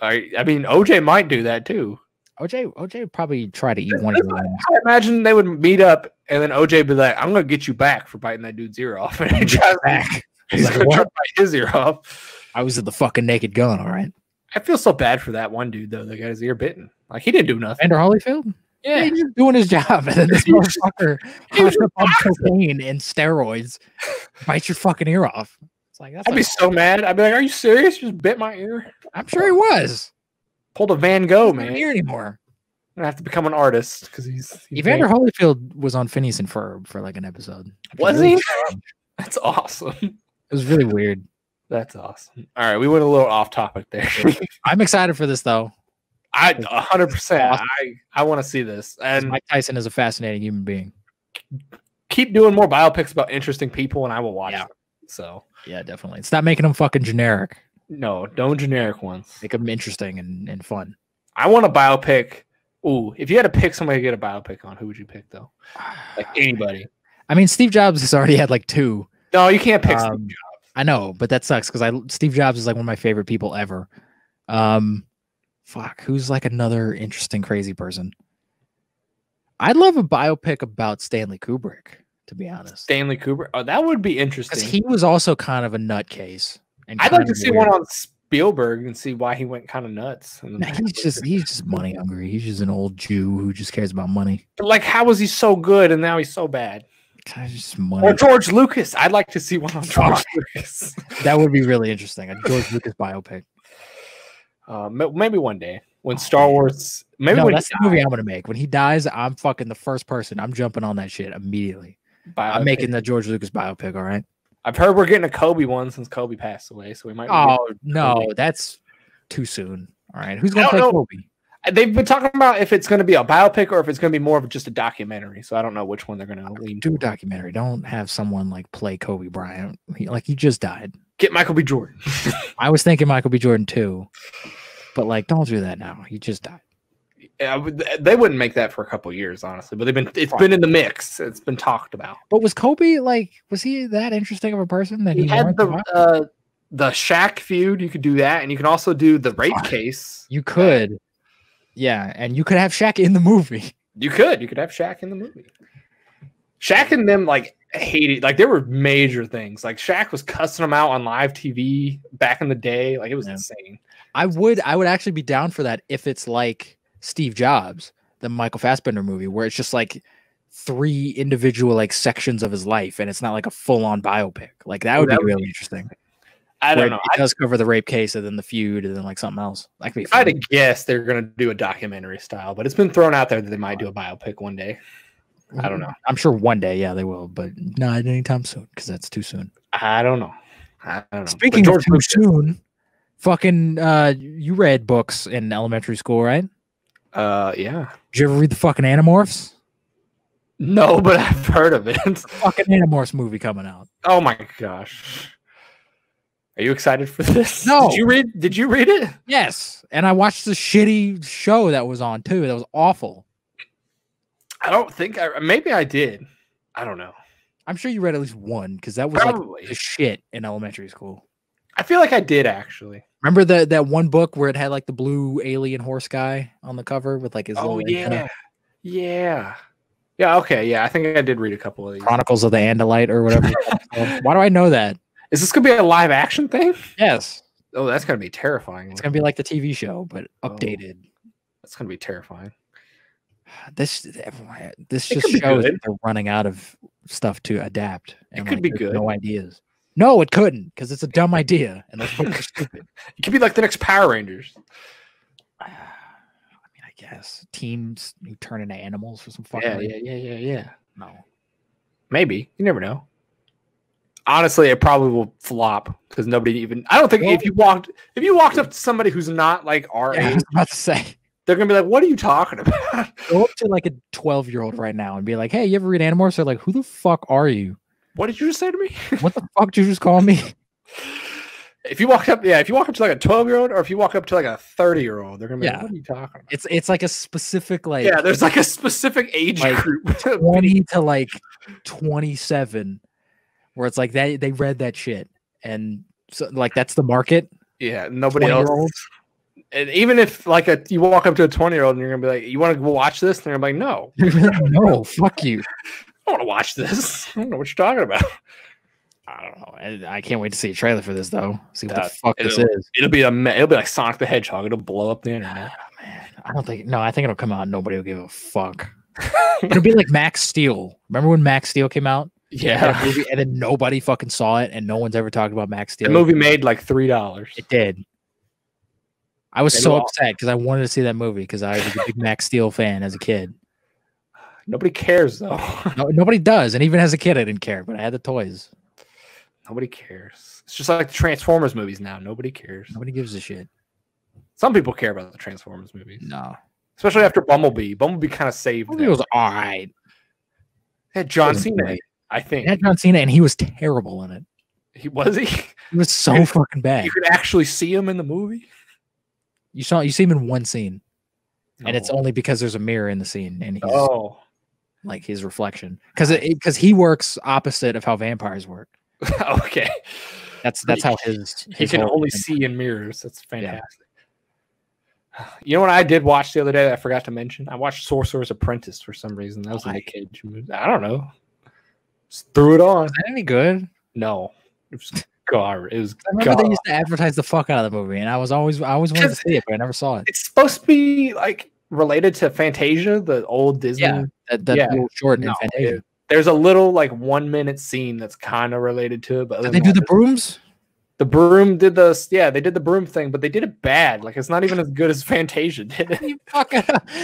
I mean, OJ might do that too. OJ would probably try to eat one of your own. I imagine they would meet up, and then OJ would be like, "I'm gonna get you back for biting that dude's ear off." And he tries back. He's like, gonna try to bite his ear off. I was at the fucking Naked Gun. All right. I feel so bad for that one dude though that got his ear bitten. Like he didn't do nothing. Vander Holyfield. Yeah, he's just doing his job, and then this motherfucker hops up on cocaine and steroids, bites your fucking ear off. It's like I'd be so mad. I'd be like, "Are you serious? You just bit my ear?" I'm sure he was. Pulled a Van Gogh, man. Not here anymore. I'm gonna have to become an artist because he's Evander Holyfield was on Phineas and Ferb for like an episode. Was he? That's awesome. It was really weird. That's awesome. All right, we went a little off topic there. I'm excited for this though. 100%. I want to see this. And Mike Tyson is a fascinating human being. Keep doing more biopics about interesting people, and I will watch them. So yeah, definitely. Stop making them fucking generic. No, don't generic ones. Make them interesting and fun. I want a biopic. Ooh, if you had to pick somebody to get a biopic on, who would you pick though? Like anybody. I mean, Steve Jobs has already had like 2. No, you can't pick Steve Jobs. I know, but that sucks because Steve Jobs is like one of my favorite people ever. Fuck, who's like another interesting, crazy person? I'd love a biopic about Stanley Kubrick, to be honest. Stanley Kubrick? Oh, that would be interesting. Because he was also kind of a nutcase. I'd like to see one on Spielberg and see why he went kind of nuts. Nah, he's just money hungry. He's just an old Jew who just cares about money. But like, how was he so good and now he's so bad? Just money. Or George Lucas. I'd like to see one on George Lucas. That would be really interesting. A George Lucas biopic. Maybe one day when Star Wars. Maybe no, that's the movie I'm gonna make. When he dies, I'm fucking the first person. I'm jumping on that shit immediately. I'm making the George Lucas biopic. All right. I've heard we're getting a Kobe one since Kobe passed away, so we might. Oh no, that's too soon. All right, who's gonna play Kobe? They've been talking about if it's going to be a biopic or if it's going to be more of just a documentary. So I don't know which one they're going to lean. Do a documentary. Don't have someone like play Kobe Bryant. He just died. Get Michael B. Jordan. I was thinking Michael B. Jordan too, but like, don't do that now. He just died. Yeah, they wouldn't make that for a couple of years, honestly. But it's been in the mix. It's been talked about. But was Kobe was he that interesting of a person that he had the Shaq feud? You could do that, and you can also do the rape case. You could. Yeah, and you could have Shaq in the movie. You could have Shaq in the movie. Shaq and them hated, there were major things. Like Shaq was cussing them out on live TV back in the day. It was insane. I would actually be down for that if it's like Steve Jobs, the Michael Fassbender movie, where it's just like 3 individual sections of his life, and it's not like a full on biopic. That would be really interesting. I don't know. It does cover the rape case and then the feud and then something else. That could be fun. I'd guess they're going to do a documentary style, but it's been thrown out there that they might do a biopic one day. I don't know. I'm sure one day, yeah, they will, but not anytime soon because that's too soon. I don't know. Speaking of too soon, fucking, you read books in elementary school, right? Yeah. Did you ever read the fucking Animorphs? No, but I've heard of it. Fucking Animorphs movie coming out. Oh my gosh. Are you excited for this? No. Did you read it? Yes. And I watched the shitty show that was on too. That was awful. I don't think maybe I did. I don't know. I'm sure you read at least one because that was the shit in elementary school. I feel like I did actually. Remember that one book where it had the blue alien horse guy on the cover with his little antenna? Yeah. Yeah, okay. Yeah, I think I did read a couple of these. Chronicles of the Andalite or whatever. Why do I know that? Is this going to be a live action thing? Yes. Oh, that's going to be terrifying. It's going to be like the TV show, but updated. That's going to be terrifying. This just shows that they're running out of stuff to adapt. And it could be good. No ideas. No, it couldn't because it's a dumb idea and those books are stupid. It could be like the next Power Rangers. I mean, I guess teams who turn into animals for some fun. Yeah. No. Maybe. You never know. Honestly, it probably will flop because nobody even. I don't think if you walked up to somebody who's not our age, I was about to say they're gonna be like, "What are you talking about?" Go up to a 12-year-old right now and be like, "Hey, you ever read Animorphs?" They're like, "Who the fuck are you? What did you just say to me? What the fuck did you just call me?" If you walk up to a 12-year-old, or if you walk up to a 30-year-old, they're gonna be like, "What are you talking about?" It's like a specific there's a specific age group, 20 to 27. Where it's they read that shit and so that's the market. Yeah, nobody else. And even if you walk up to a 20-year-old and you're gonna be like, "You want to go watch this?" And they're gonna be like, "No, no, fuck you. I want to watch this. I don't know what you're talking about." I don't know. I can't wait to see a trailer for this though. See what the fuck this is. It'll be like Sonic the Hedgehog. It'll blow up the internet. Oh, man, I think it'll come out and nobody will give a fuck. It'll be like Max Steel. Remember when Max Steel came out? Yeah, and then nobody fucking saw it, and no one's ever talked about Max Steel. The movie made $3. It did. I was so upset because I wanted to see that movie because I was a big Max Steel fan as a kid. Nobody cares though. No, nobody does, and even as a kid, I didn't care. But I had the toys. Nobody cares. It's just like the Transformers movies now. Nobody cares. Nobody gives a shit. Some people care about the Transformers movies. No, especially after Bumblebee. Bumblebee kind of saved. It was all right. It had John Cena. I think it had John Cena, and he was terrible in it. He was. He was so fucking bad. You could actually see him in the movie. You see him in one scene, and it's only because there's a mirror in the scene, and he's like his reflection, because he works opposite of how vampires work. Okay, that's how his he can whole only thing. see in mirrors. That's fantastic. You know what I did watch the other day that I forgot to mention? I watched Sorcerer's Apprentice for some reason. That was a Nick Cage movie. I don't know. Just threw it on. Is that any good? No, it was garbage. It was. I remember they used to advertise the fuck out of the movie, and I always wanted to see it, but I never saw it. It's supposed to be like related to Fantasia, the old Disney. Yeah, that little short in Fantasia. There's a little like 1 minute scene that's kind of related to it, but did they do the brooms? The broom did the they did the broom thing, but they did it bad. Like it's not even as good as Fantasia did it. You fucking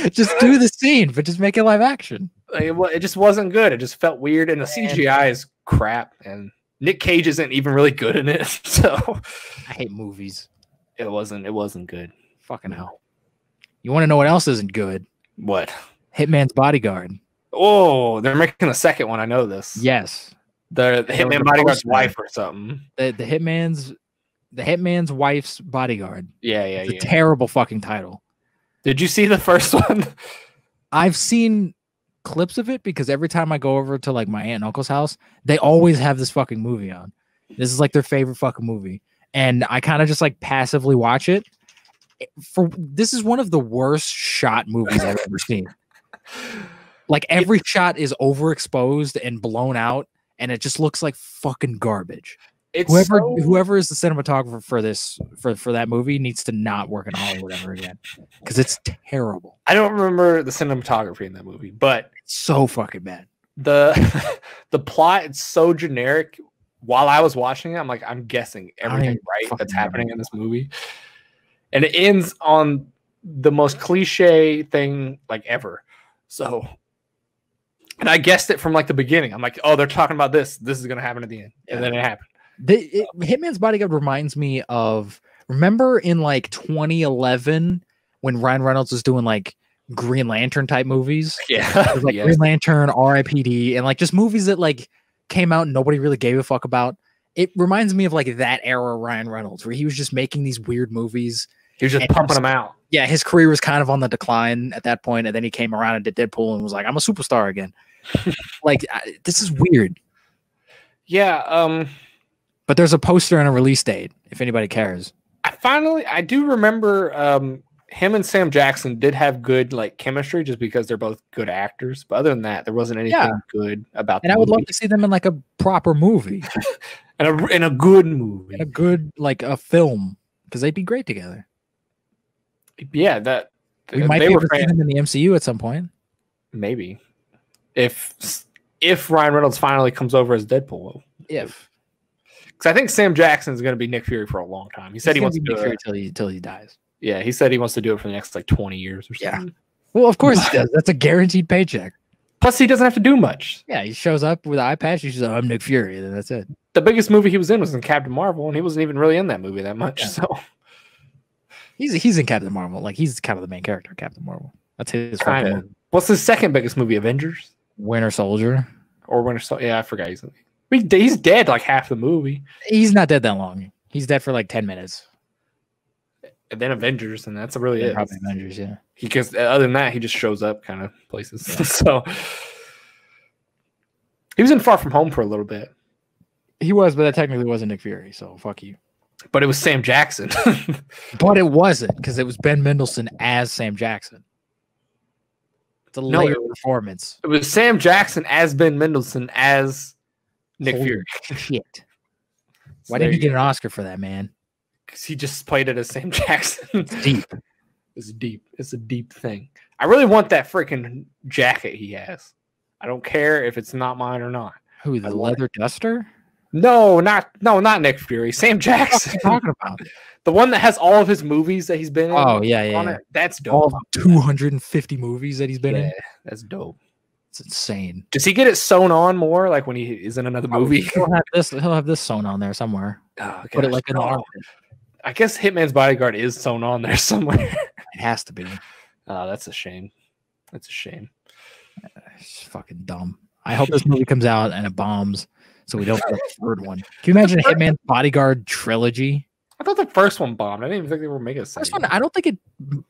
just do the scene, but just make it live action. Like, it just wasn't good. It just felt weird, and the CGI is crap. And Nick Cage isn't even really good in it. So I hate movies. It wasn't good. Fucking hell. You want to know what else isn't good? What? Hitman's Bodyguard. Oh, they're making a second one. I know this. Yes. The Hitman Bodyguard's wife or something. The Hitman's wife's bodyguard. Yeah. It's a terrible fucking title. Did you see the first one? I've seen clips of it because every time I go over to like my aunt and uncle's house, they always have this fucking movie on. This is like their favorite fucking movie. And I kind of just like passively watch it. This is one of the worst shot movies I've ever seen. Like every shot is overexposed and blown out, and it just looks like fucking garbage. Whoever is the cinematographer for that movie needs to not work in Hollywood ever again, because it's terrible. I don't remember the cinematography in that movie, but it's so fucking bad. The plot, it's so generic. While I was watching it, I'm like, I'm guessing everything right that's happening in this movie, and it ends on the most cliche thing like ever. So. And I guessed it from like the beginning. I'm like, oh, they're talking about this. This is going to happen at the end. And then it happened. Hitman's Bodyguard reminds me of, remember in like 2011 when Ryan Reynolds was doing like Green Lantern type movies? Yeah. Like Green Lantern, R.I.P.D. and like just movies that like came out and nobody really gave a fuck about. It reminds me of like that era Ryan Reynolds where he was just making these weird movies. He was just pumping them out. Yeah, his career was kind of on the decline at that point, and then he came around and did Deadpool and was like, I'm a superstar again. Like, this is weird. Yeah. But there's a poster and a release date, if anybody cares. I do remember him and Sam Jackson did have good like chemistry just because they're both good actors. But other than that, there wasn't anything good about them. And I would love to see them in like a proper movie. in a good movie. In a good, like a film. Because they'd be great together. Yeah, that we might be able to see them in the MCU at some point. Maybe, if Ryan Reynolds finally comes over as Deadpool, because I think Sam Jackson is going to be Nick Fury for a long time. He said he wants to be Nick Fury till he dies. Yeah, he said he wants to do it for the next like 20 years or something. Yeah, well, of course he does. That's a guaranteed paycheck. Plus, he doesn't have to do much. Yeah, he shows up with an eye patch. He's just, I'm Nick Fury, and that's it. The biggest movie he was in was in Captain Marvel, and he wasn't even really in that movie that much. Yeah. So. He's in Captain Marvel. Like, he's kind of the main character, Captain Marvel. That's his kind of. What's his second biggest movie? Avengers? Winter Soldier. Or Winter Soldier. Yeah, I forgot. He's dead like half the movie. He's not dead that long. He's dead for like 10 minutes. And then Avengers, and that's really it. Probably Avengers, yeah. Because other than that, he just shows up kind of places. Yeah. So he was in Far From Home for a little bit. He was, but that technically wasn't Nick Fury, so fuck you. But it was Sam Jackson. But it wasn't, because it was Ben Mendelsohn as Sam Jackson. It's a layered performance. It was Sam Jackson as Ben Mendelsohn as Nick Fury. Shit. Why didn't he get an Oscar for that, man? Because he just played it as Sam Jackson. It's deep. It's deep. It's a deep thing. I really want that freaking jacket he has. I don't care if it's not mine or not. Who, the leather duster? No, not Nick Fury. Sam Jackson. What are you talking about? The one that has all of his movies that he's been in. Oh, yeah. That's dope. All 250 movies that he's been in. That's dope. It's insane. Does he get it sewn on more, like when he is in another movie? He'll have this sewn on there somewhere. Oh, put it like in the armpit. I guess Hitman's Bodyguard is sewn on there somewhere. It has to be. Oh, that's a shame. That's a shame. It's fucking dumb. I hope this movie comes out and it bombs, so we don't get a third one. Can you imagine a Hitman's Bodyguard trilogy? I thought the first one bombed. I didn't even think they were making a second. First one, I don't think it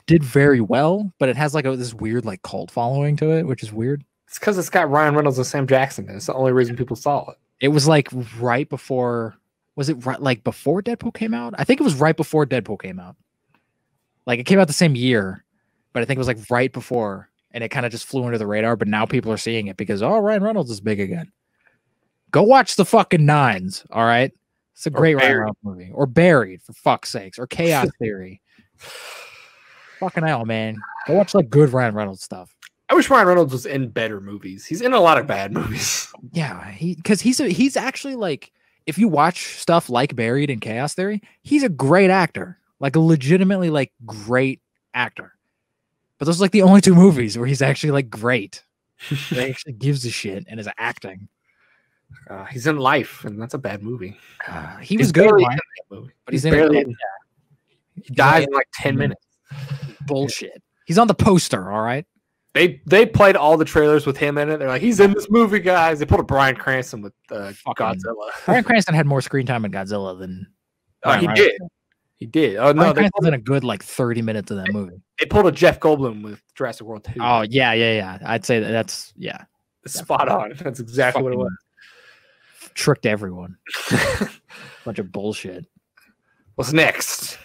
did very well, but it has like this weird like cult following to it, which is weird. It's because it's got Ryan Reynolds and Sam Jackson. And it's the only reason people saw it. It was like right before. Was it right like before Deadpool came out? I think it was right before Deadpool came out. Like it came out the same year, but I think it was like right before, and it kind of just flew under the radar. But now people are seeing it because Ryan Reynolds is big again. Go watch the fucking Nines. All right, it's a great Ryan Reynolds movie. Or Buried, for fuck's sakes, or Chaos Theory. Fucking hell, man. Go watch like good Ryan Reynolds stuff. I wish Ryan Reynolds was in better movies. He's in a lot of bad movies. Yeah, he's actually like, if you watch stuff like Buried and Chaos Theory, he's a great actor, like a legitimately like great actor. But those are like the only two movies where he's actually like great. He actually gives a shit and is acting. He's in Life, and that's a bad movie. He was good in Life, but he's barely in. He dies in like 10 minutes. Bullshit. He's on the poster, all right? They played all the trailers with him in it. They're like, he's in this movie, guys. They pulled a Bryan Cranston with Godzilla. Bryan Cranston had more screen time in Godzilla than. He did. He did. Oh no, Bryan Cranston in a good like 30 minutes of that movie. They pulled a Jeff Goldblum with Jurassic World 2. Oh yeah. I'd say that's spot on. That's exactly what it was. Tricked everyone. Bunch of bullshit. What's next?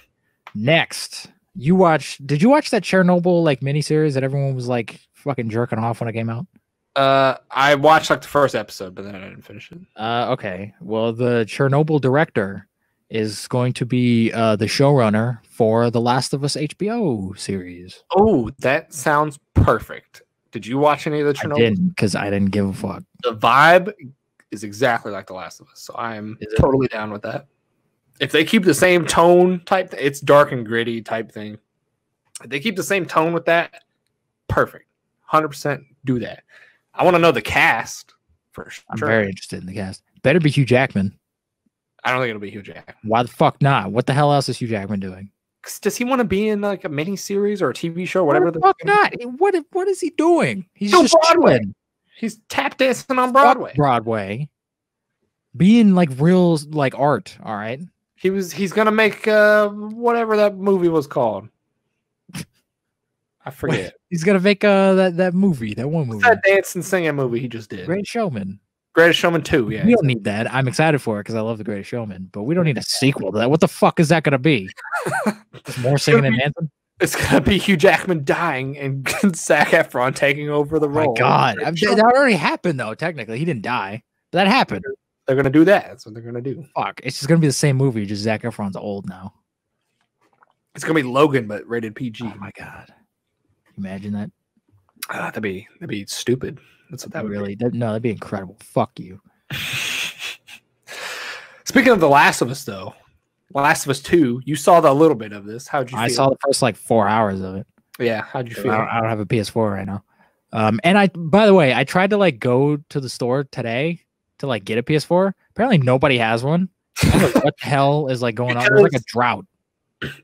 Did you watch that Chernobyl like miniseries that everyone was like fucking jerking off when it came out? I watched like the first episode, but then I didn't finish it. Okay. Well, the Chernobyl director is going to be the showrunner for the Last of Us HBO series. Oh, that sounds perfect. Did you watch any of the Chernobyl? I didn't, because I didn't give a fuck. The vibe is exactly like The Last of Us, so I'm totally down with that. If they keep the same tone type, it's dark and gritty type thing. If they keep the same tone with that, perfect. 100% do that. I want to know the cast for sure. I'm very interested in the cast. Better be Hugh Jackman. I don't think it'll be Hugh Jackman. Why the fuck not? What the hell else is Hugh Jackman doing? Does he want to be in like a mini series or a TV show, whatever? The fuck not? What is he doing? He's just Broadway. He's tap dancing on Broadway. Broadway. Being like real like art. All right. He's gonna make whatever that movie was called. I forget. Wait, he's gonna make that movie, that one movie. That dance and singing movie he just did. Great Showman. Greatest Showman 2, yeah. We don't need that. I'm excited for it because I love The Greatest Showman, but we don't need a sequel to that. What the fuck is that gonna be? More singing and dancing? It's gonna be Hugh Jackman dying and Zac Efron taking over the role. My God, that already happened though. Technically, he didn't die, but that happened. They're gonna do that. That's what they're gonna do. Fuck, it's just gonna be the same movie. Just Zac Efron's old now. It's gonna be Logan, but rated PG. Oh my God, imagine that. That'd be stupid. That's what that would really. That'd be incredible. Fuck you. Speaking of The Last of Us, though, Last of Us 2, you saw a little bit of this. How'd you feel? I saw the first like 4 hours of it. Yeah, how'd you feel? I don't have a PS4 right now. And by the way, I tried to like go to the store today to like get a PS4. Apparently nobody has one. I don't know what the hell is like going on. There's like a drought.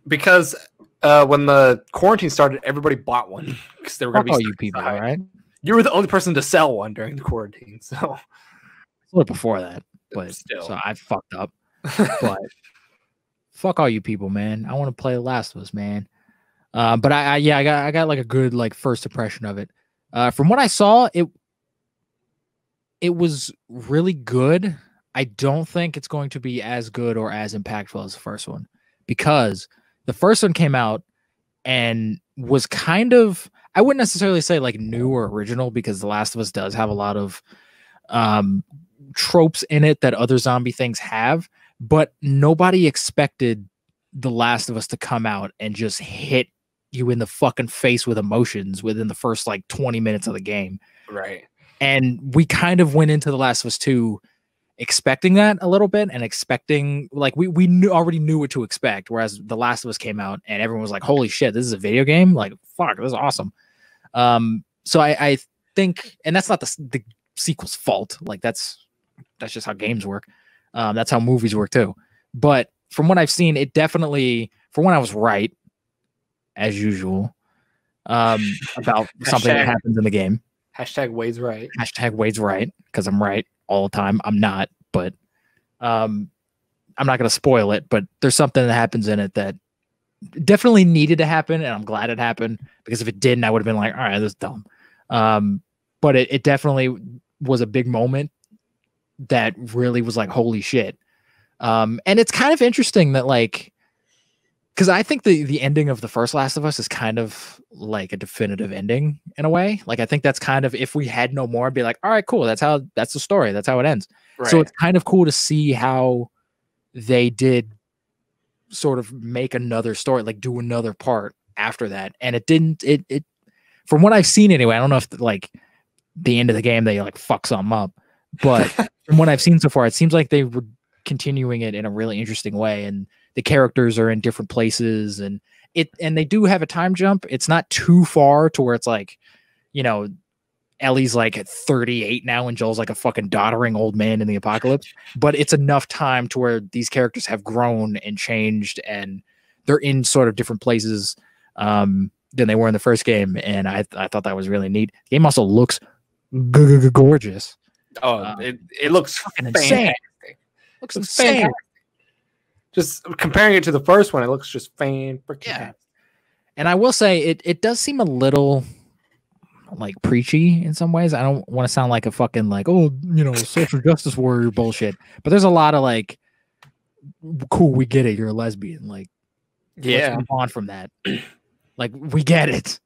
Because when the quarantine started, everybody bought one because they were going to be you people, all right? You were the only person to sell one during the quarantine, so a little before that, but still, so I fucked up. But fuck all you people, man. I want to play The Last of Us, man. But I got like a good like first impression of it. From what I saw, it was really good. I don't think it's going to be as good or as impactful as the first one, because the first one came out and was kind of, I wouldn't necessarily say like new or original, because The Last of Us does have a lot of tropes in it that other zombie things have, but nobody expected The Last of Us to come out and just hit you in the fucking face with emotions within the first like 20 minutes of the game. Right. And we kind of went into The Last of Us 2 expecting that a little bit, and expecting like we already knew what to expect, whereas The Last of Us came out and everyone was like, holy shit, this is a video game, like fuck, this is awesome. So I think, and that's not the sequel's fault, like that's just how games work, that's how movies work too, but from what I've seen, it definitely, for when I was right as usual about something that happens in the game. Hashtag Wade's right. Hashtag Wade's right, because I'm right all the time. I'm not, but I'm not going to spoil it, but there's something that happens in it that definitely needed to happen, and I'm glad it happened, because if it didn't, I would have been like, all right, this is dumb. but it definitely was a big moment that really was like, holy shit. And it's kind of interesting that like, because I think the ending of the first Last of Us is kind of like a definitive ending in a way. Like I think that's kind of, if we had no more, I'd be like, all right, cool. That's the story. That's how it ends. Right. So it's kind of cool to see how they did sort of make another story, like do another part after that. And it didn't, it from what I've seen anyway, I don't know if like the end of the game, they like fuck something up, but from what I've seen so far, it seems like they were continuing it in a really interesting way. And the characters are in different places and they do have a time jump. It's not too far to where it's like, you know, Ellie's like at 38 now and Joel's like a fucking doddering old man in the apocalypse, but it's enough time to where these characters have grown and changed and they're in sort of different places than they were in the first game. And I thought that was really neat. The game also looks gorgeous. Oh, it looks fucking insane. Looks insane. Fantastic. Just comparing it to the first one, it looks just fan-freaking. Yeah. And I will say it does seem a little like preachy in some ways. I don't want to sound like a fucking like, oh, you know, social justice warrior bullshit. But there's a lot of like, cool, we get it, you're a lesbian. Like, yeah, let's move on from that. Like, we get it.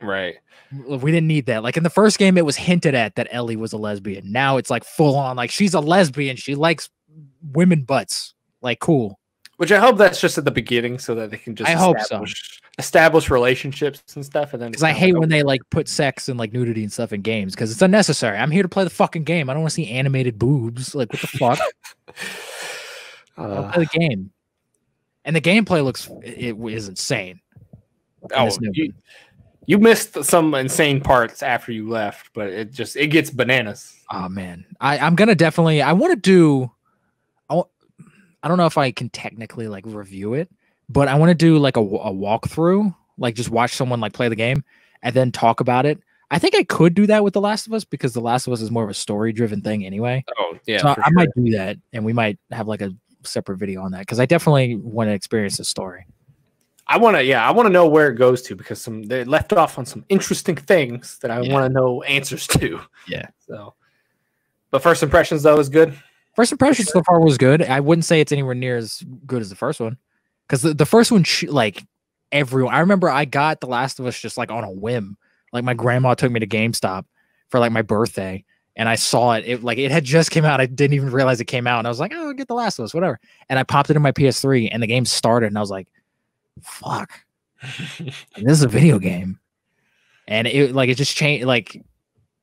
Right. We didn't need that. Like in the first game, it was hinted at that Ellie was a lesbian. Now it's like full on, like she's a lesbian. She likes women butts. Like, cool. Which I hope that's just at the beginning so that they can just establish relationships and stuff. And then because I hate when they like put sex and like nudity and stuff in games because it's unnecessary. I'm here to play the fucking game. I don't want to see animated boobs. Like, what the fuck? I'll play the game. And the gameplay is insane. Oh, you missed some insane parts after you left, but it gets bananas. Oh man, I'm gonna definitely. I want to do. I don't know if I can technically like review it, but I want to do like a walkthrough, like just watch someone like play the game and then talk about it. I think I could do that with The Last of Us because The Last of Us is more of a story-driven thing anyway. Oh yeah, so I might do that, and we might have like a separate video on that because I definitely want to experience the story. I want to know where it goes to because they left off on some interesting things that I want to know answers to. Yeah. So, but first impressions though is good. First impressions so far was good. I wouldn't say it's anywhere near as good as the first one because the first one, like everyone, I remember I got The Last of Us just like on a whim. Like my grandma took me to GameStop for like my birthday, and I saw it. It had just came out. I didn't even realize it came out, and I was like, "Oh, I'll get The Last of Us, whatever." And I popped it in my PS3, and the game started, and I was like, "Fuck, this is a video game." And it just changed. Like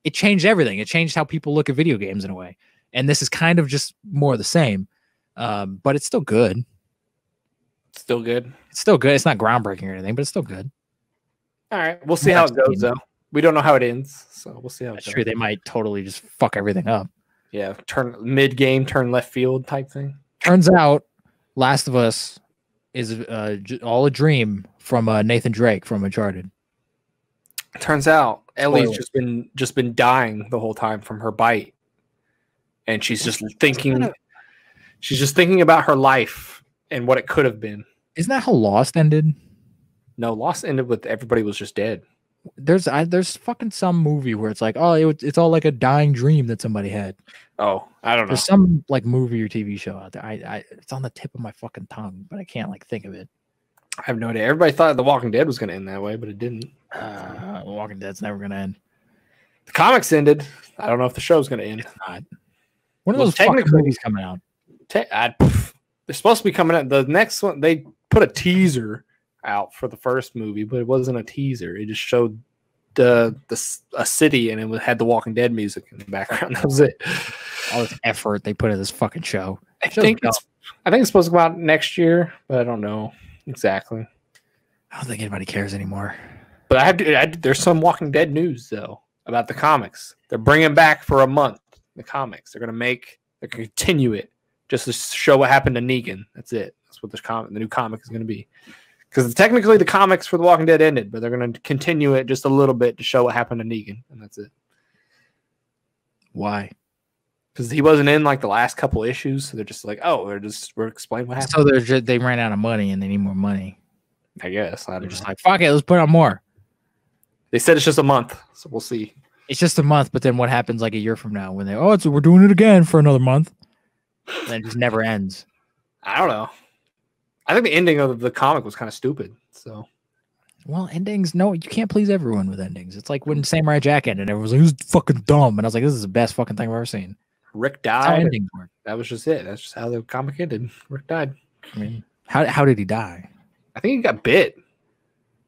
it changed everything. It changed how people look at video games in a way. And this is kind of just more of the same, but it's still good. Still good. It's still good. It's not groundbreaking or anything, but it's still good. All right, we'll see how it goes though. We don't know how it ends, so we'll see how. That's true. They might totally just fuck everything up. Yeah, turn mid-game, turn left field type thing. Turns out, Last of Us is all a dream from Nathan Drake from Uncharted. Turns out Ellie's just been dying the whole time from her bite. And she's just thinking about her life and what it could have been. Isn't that how Lost ended? No, Lost ended with everybody was just dead. There's fucking some movie where it's like, oh, it's all like a dying dream that somebody had. Oh, I don't know. There's some like movie or TV show out there. It's on the tip of my fucking tongue, but I can't like think of it. I have no idea. Everybody thought The Walking Dead was going to end that way, but it didn't. The Walking Dead's never going to end. The comics ended. I don't know if the show's going to end. It's not. When are those fucking movies coming out? They're supposed to be coming out. The next one, they put a teaser out for the first movie, but it wasn't a teaser. It just showed a city, and it had the Walking Dead music in the background. That was it. All this effort they put in this fucking show. I think it's supposed to come out next year, but I don't know exactly. I don't think anybody cares anymore. But there's some Walking Dead news though about the comics. They're bringing back for a month. The comics. They're gonna continue it just to show what happened to Negan. That's it. That's what the new comic is gonna be. Because technically the comics for The Walking Dead ended, but they're gonna continue it just a little bit to show what happened to Negan, and that's it. Why? Because he wasn't in like the last couple issues, so they're just like, oh, we're explaining what happened. So they ran out of money and they need more money. I guess. They're just like, fuck it, let's put on more. They said it's just a month, so we'll see. It's just a month, but then what happens like a year from now when we're doing it again for another month? And it just never ends. I don't know. I think the ending of the comic was kind of stupid. So, well, endings, no, you can't please everyone with endings. It's like when Samurai Jack ended, everyone was like, "It was fucking dumb," and I was like, "This is the best fucking thing I've ever seen." Rick That's died. how endings work. That was just it. That's just how the comic ended. Rick died. I mean, how did he die? I think he got bit.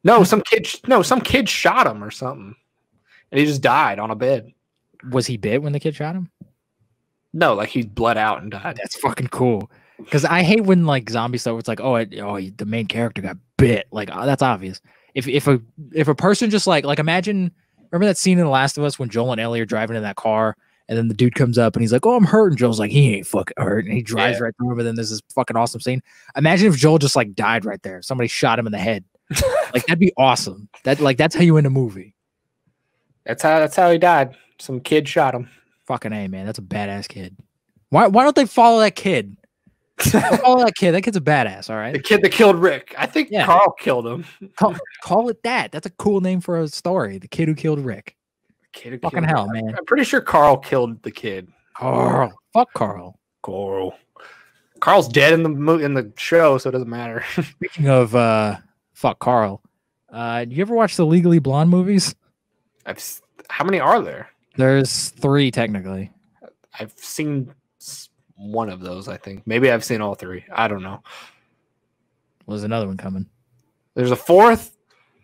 No, some kid shot him or something, and he just died on a bed. Was he bit when the kid shot him? No, like he bled out and died. That's fucking cool. Because I hate when like zombie stuff. It's like, the main character got bit. Like that's obvious. If a person just like imagine, remember that scene in The Last of Us when Joel and Ellie are driving in that car, and then the dude comes up and he's like, "Oh, I'm hurt," and Joel's like, "He ain't fucking hurt," and he drives right through him. And then there's this fucking awesome scene. Imagine if Joel just like died right there. Somebody shot him in the head. Like that'd be awesome. That's how you end a movie. That's how he died. Some kid shot him. Fucking A, man. That's a badass kid. Why don't they follow that kid? Follow that kid. That kid's a badass, all right? The kid that killed Rick. I think Carl killed him. Call it that. That's a cool name for a story. The kid who killed Rick. Fucking hell, man. I'm pretty sure Carl killed the kid. Carl. Fuck Carl. Carl's dead in the show, so it doesn't matter. Speaking of fuck Carl, you ever watch the Legally Blonde movies? How many are there? There's 3 technically. I've seen one of those, I think. Maybe I've seen all 3. I don't know. Well, there's another one coming. There's a 4th?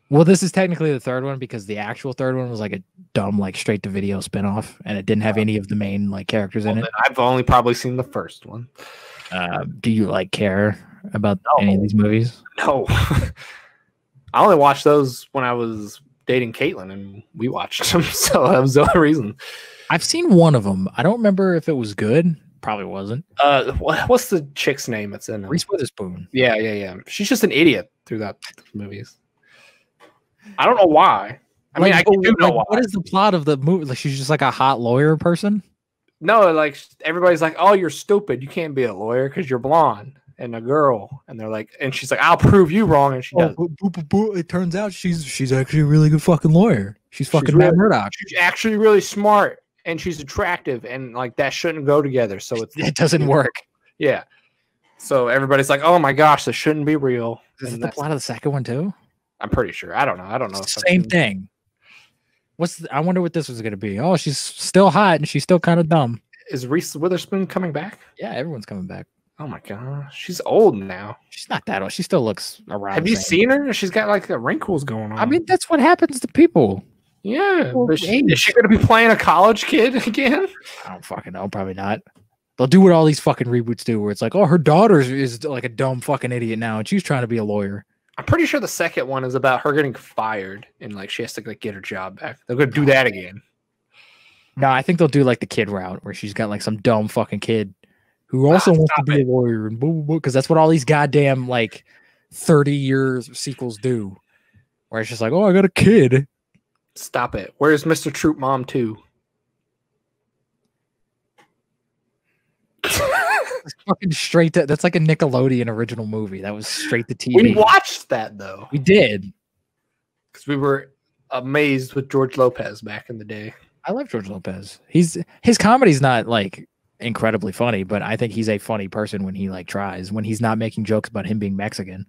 Well, this is technically the 3rd one because the actual 3rd one was like a dumb, like straight to video spinoff, and it didn't have any of the main like characters in it. I've only probably seen the first one. Do you like care about any of these movies? No. I only watched those when I was dating Caitlin, and we watched them, so that was the only reason. I've seen one of them. I don't remember if it was good. Probably wasn't. What's the chick's name that's in them? Reese Witherspoon. Yeah. She's just an idiot through those movies. I don't know why. I mean, I do know why. What is the plot of the movie? Like, she's just like a hot lawyer person? No, like everybody's like, "Oh, you're stupid. You can't be a lawyer because you're blonde and a girl." And they're like, and she's like, "I'll prove you wrong." And she does. It turns out she's actually a really good fucking lawyer. She's fucking Matt Murdock. She's actually really smart and she's attractive, and like that shouldn't go together. So it doesn't work. Yeah. So everybody's like, "Oh my gosh, this shouldn't be real." Is it the plot of the second one too? I'm pretty sure. I don't know. Same thing. I wonder what this was going to be. Oh, she's still hot and she's still kind of dumb. Is Reese Witherspoon coming back? Yeah, everyone's coming back. Oh my gosh, she's old now. She's not that old. She still looks around. Have you seen her? She's got like the wrinkles going on. I mean, that's what happens to people. Yeah, but is she going to be playing a college kid again? I don't fucking know. Probably not. They'll do what all these fucking reboots do, where it's like, oh, her daughter is like a dumb fucking idiot now, and she's trying to be a lawyer. I'm pretty sure the second one is about her getting fired and like she has to like get her job back. They're gonna do that again. No, I think they'll do like the kid route where she's got like some dumb fucking kid who also wants to be a lawyer and because that's what all these goddamn like 30-year sequels do. Where it's just like, oh, I got a kid. Stop it. Where's Mr. Troop Mom 2? Fucking straight to that's like a Nickelodeon original movie. That was straight to TV. We watched that though. We did. Because we were amazed with George Lopez back in the day. I love George Lopez. His comedy's not like incredibly funny, but I think he's a funny person when he like tries, when he's not making jokes about him being Mexican.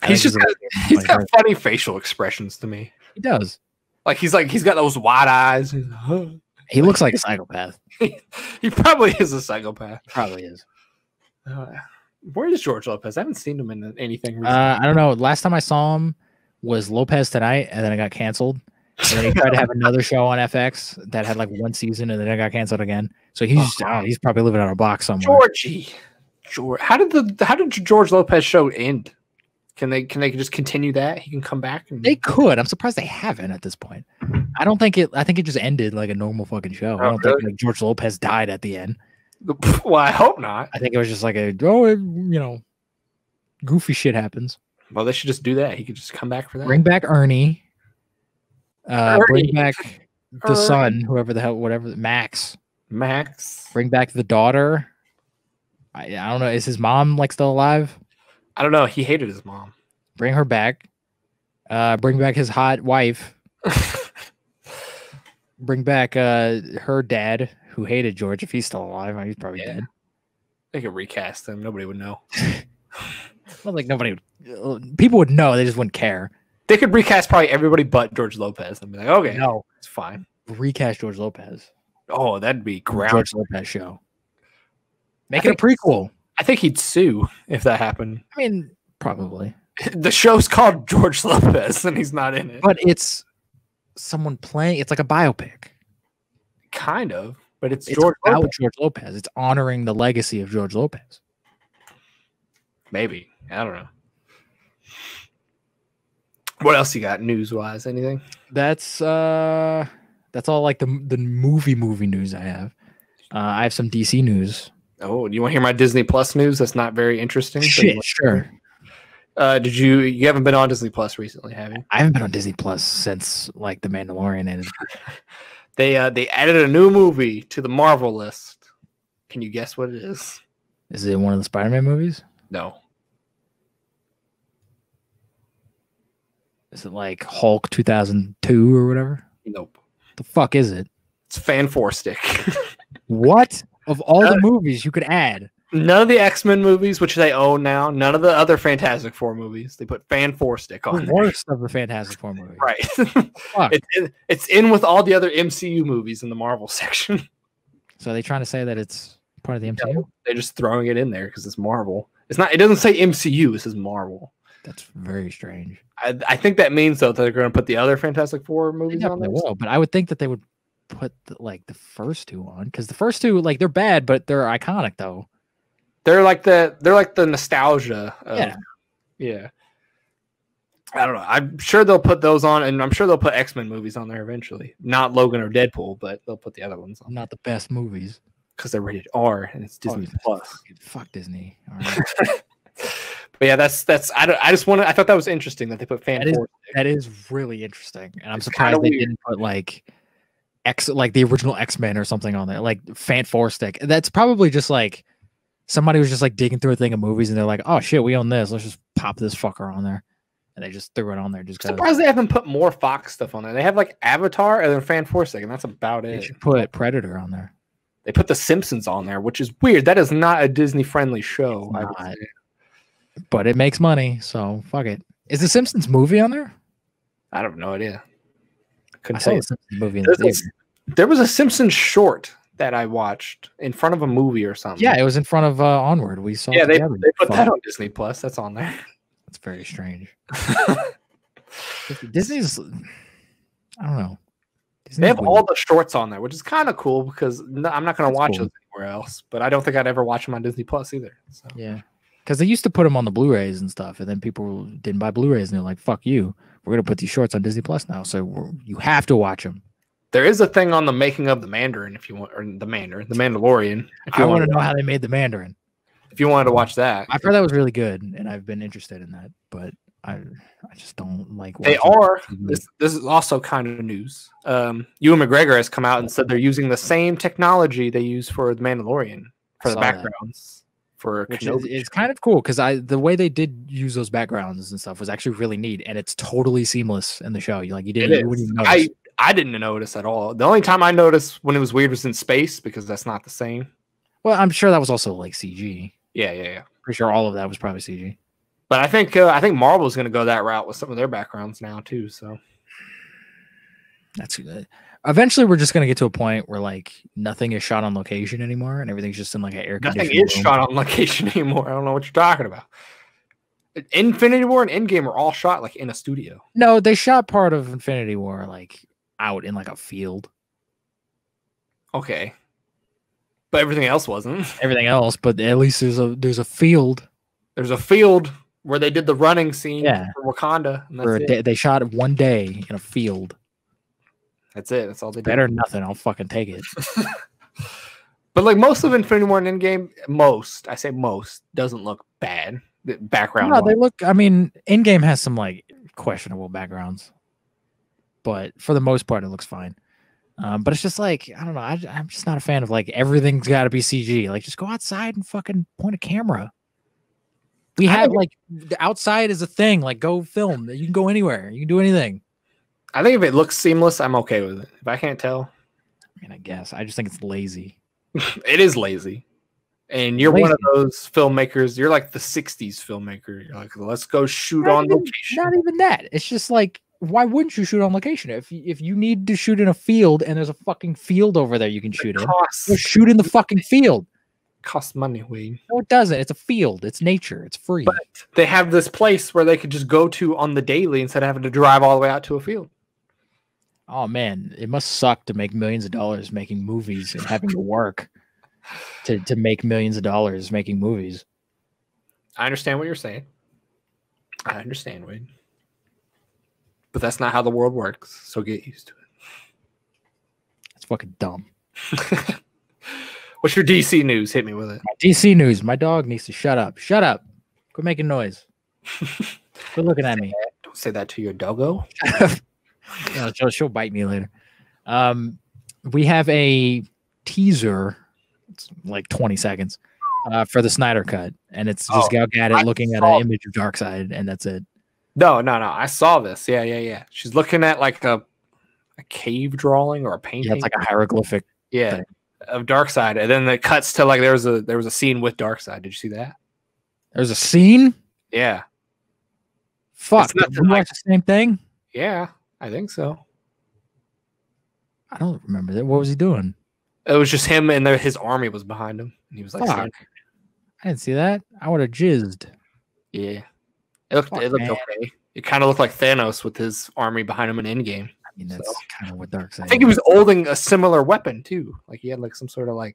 He's got funny facial expressions to me. He does. Like he's got those wide eyes. He looks like a psychopath. He probably is a psychopath. Probably is. Where is George Lopez? I haven't seen him in anything recently. I don't know. Last time I saw him was Lopez Tonight, and then it got canceled. And then he tried to have another show on FX that had like one season, and then it got canceled again. So he's probably living on a box somewhere. George, how did George Lopez show end? Can they just continue that? He can come back. They could. I'm surprised they haven't at this point. I think it just ended like a normal fucking show. I don't think like George Lopez died at the end. Well, I hope not. I think it was just like goofy shit happens. Well, they should just do that. He could just come back for that. Bring back Ernie. Bring back the son, whoever the hell, whatever, Max. Bring back the daughter. I don't know. Is his mom like still alive? I don't know. He hated his mom. Bring her back. Bring back his hot wife. bring back her dad who hated George if he's still alive. He's probably dead. They could recast him. Nobody would know. Not like nobody. People would know. They just wouldn't care. They could recast probably everybody but George Lopez and be like, okay, no, it's fine. Recast George Lopez. Oh, that'd be ground. George Lopez show. Make it a prequel. I think he'd sue if that happened. I mean, probably. The show's called George Lopez and he's not in it. But it's someone playing. It's like a biopic. Kind of. But it's George Lopez. It's honoring the legacy of George Lopez. Maybe. I don't know. What else you got news-wise? Anything? That's all like the movie news I have. I have some DC news. Oh, do you want to hear my Disney Plus news? That's not very interesting. Shit, sure. You haven't been on Disney Plus recently, have you? I haven't been on Disney Plus since like The Mandalorian ended. They added a new movie to the Marvel list. Can you guess what it is? Is it one of the Spider-Man movies? No. Is it like Hulk 2002 or whatever? Nope. The fuck is it? It's Fan Four Stick. What? Of all the movies you could add? None of the X-Men movies, which they own now. None of the other Fantastic Four movies. They put Fan Four Stick on. The worst of the Fantastic Four movies. Right. It's in with all the other MCU movies in the Marvel section. So are they trying to say that it's part of the MCU? No, they're just throwing it in there because it's Marvel. It's not. It doesn't say MCU. It says Marvel. That's very strange. I think that means though that they're going to put the other Fantastic Four movies on there. Will, but I would think that they would put the first two on because the first two they're bad, but they're iconic though. They're like the nostalgia. Yeah. I don't know. I'm sure they'll put those on, and I'm sure they'll put X-Men movies on there eventually. Not Logan or Deadpool, but they'll put the other ones on. Not the best movies because they're rated R and it's Disney Plus. Fuck Disney. All right. But yeah, that's. I thought that was interesting that they put Fan Four. That is really interesting, and I'm surprised they didn't put like the original X-Men or something on there, like Fan Four Stick. That's probably just like somebody was just like digging through a thing of movies, and they're like, "Oh shit, we own this. Let's just pop this fucker on there," and they just threw it on there. Just surprised they haven't put more Fox stuff on there. They have like Avatar and then Fan Four Stick, and that's about it. They should put Predator on there. They put The Simpsons on there, which is weird. That is not a Disney-friendly show. I would say. But it makes money, so fuck it. Is the Simpsons movie on there? I have no idea. Couldn't say the Simpsons movie in the theater. There was a Simpsons short that I watched in front of a movie or something. Yeah, it was in front of Onward. We saw. Yeah, they put that on Disney Plus. That's on there. That's very strange. Disney's. I don't know. They have all the shorts on there, which is kind of cool because I'm not going to watch those anywhere else. But I don't think I'd ever watch them on Disney Plus either. So. Yeah. Because they used to put them on the Blu-rays and stuff, and then people didn't buy Blu-rays, and they're like, "Fuck you, we're gonna put these shorts on Disney Plus now, so you have to watch them." There is a thing on the making of the Mandarin, if you want, or the Mandalorian. I want to know how they made the Mandarin. If you wanted to watch that, I've heard that was really good, and I've been interested in that, but I just don't like. They are. This is also kind of news. Ewan McGregor has come out and said they're using the same technology they use for the Mandalorian for the backgrounds. It's kind of cool because the way they did use those backgrounds and stuff was actually really neat, and it's totally seamless in the show. You wouldn't even notice. I didn't notice at all. The only time I noticed when it was weird was in space because that's not the same. Well, I'm sure that was also like CG. Yeah. Pretty sure all of that was probably CG. But I think Marvel's going to go that route with some of their backgrounds now too. So that's good. Eventually, we're just going to get to a point where like nothing is shot on location anymore, and everything's just in like an air conditioned room. Nothing is shot on location anymore. I don't know what you're talking about. Infinity War and Endgame are all shot like in a studio. No, they shot part of Infinity War like out in like a field. Okay, but everything else wasn't. Everything else, but at least there's a field. There's a field where they did the running scene for Wakanda. And that's they shot it one day in a field. That's it. That's all they did. Better than nothing. I'll fucking take it. But like most of Infinity War and Endgame, I say most, doesn't look bad. The background. No, they look. I mean, Endgame has some like questionable backgrounds, but for the most part, it looks fine. But it's just like I don't know. I'm just not a fan of like everything's got to be CG. Like, just go outside and fucking point a camera. We have like the outside is a thing. Like, go film. You can go anywhere. You can do anything. I think if it looks seamless, I'm okay with it. If I can't tell, mean, I guess I just think it's lazy. It is lazy. And you're one of those filmmakers. You're like the 60s filmmaker. You're like, let's go shoot on location. Not even that. It's just like, why wouldn't you shoot on location? If you need to shoot in a field and there's a fucking field over there you can shoot in, go shoot in the fucking field. Costs money, Wade. No, it doesn't. It's a field. It's nature. It's free. But they have this place where they could just go to on the daily instead of having to drive all the way out to a field. Oh man, it must suck to make millions of dollars making movies and having to work to make millions of dollars making movies. I understand what you're saying. I understand, Wade. But that's not how the world works, so get used to it. It's fucking dumb. What's your DC news? Hit me with it. DC news. My dog needs to shut up. Shut up. Quit making noise. Quit looking at me. Don't say that to your doggo. Yeah, she'll bite me later. We have a teaser. It's like 20 seconds for the Snyder Cut, and it's just Gal Gadot looking at an image of Darkseid, and that's it. No. I saw this. Yeah. She's looking at like a cave drawing or a painting. Yeah, it's like a hieroglyphic. Yeah, thing. Of Darkseid, and then it cuts to like there was a scene with Darkseid. Did you see that? There's a scene. Yeah. Fuck. Did you watch the same thing? Yeah, I think so. I don't remember that. What was he doing? It was just him, and his army was behind him. And he was like, I didn't see that. I would have jizzed. Yeah, it looked okay. It kind of looked like Thanos with his army behind him in Endgame. I mean, that's kind of what Darkseid. I think he was holding a similar weapon too. Like he had like some sort of like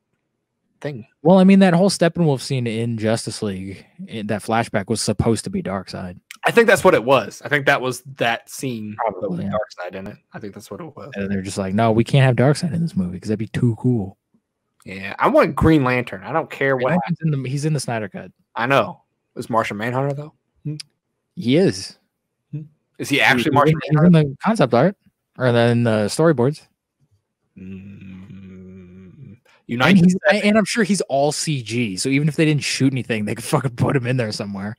thing. Well, I mean, that whole Steppenwolf scene in Justice League, that flashback was supposed to be Darkseid. I think that's what it was. I think that was that scene Probably, with Darkseid in it. I think that's what it was. And they're just like, no, we can't have Darkseid in this movie because that'd be too cool. Yeah, I want Green Lantern. I don't care what happens. He's in the Snyder Cut. I know. Is Martian Manhunter though? He is. Is he actually Martian Manhunter? He's in the concept art or then the storyboards. And I'm sure he's all CG. So even if they didn't shoot anything, they could fucking put him in there somewhere.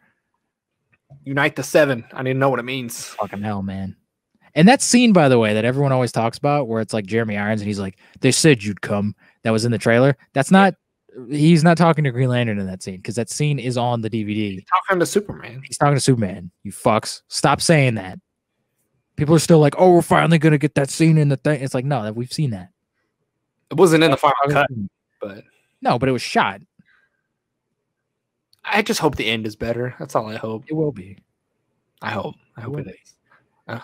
Unite the Seven. I didn't know what it means. Fucking hell, man. And that scene, by the way, that everyone always talks about, where it's like Jeremy Irons and he's like, "They said you'd come." That was in the trailer. That's not. He's not talking to Green Lantern in that scene because that scene is on the DVD. He's talking to Superman. He's talking to Superman. You fucks. Stop saying that. People are still like, "Oh, we're finally gonna get that scene in the thing." It's like, no, we've seen that. It wasn't in the final cut, but no, but it was shot. I just hope the end is better. That's all I hope. It will be. I hope it is.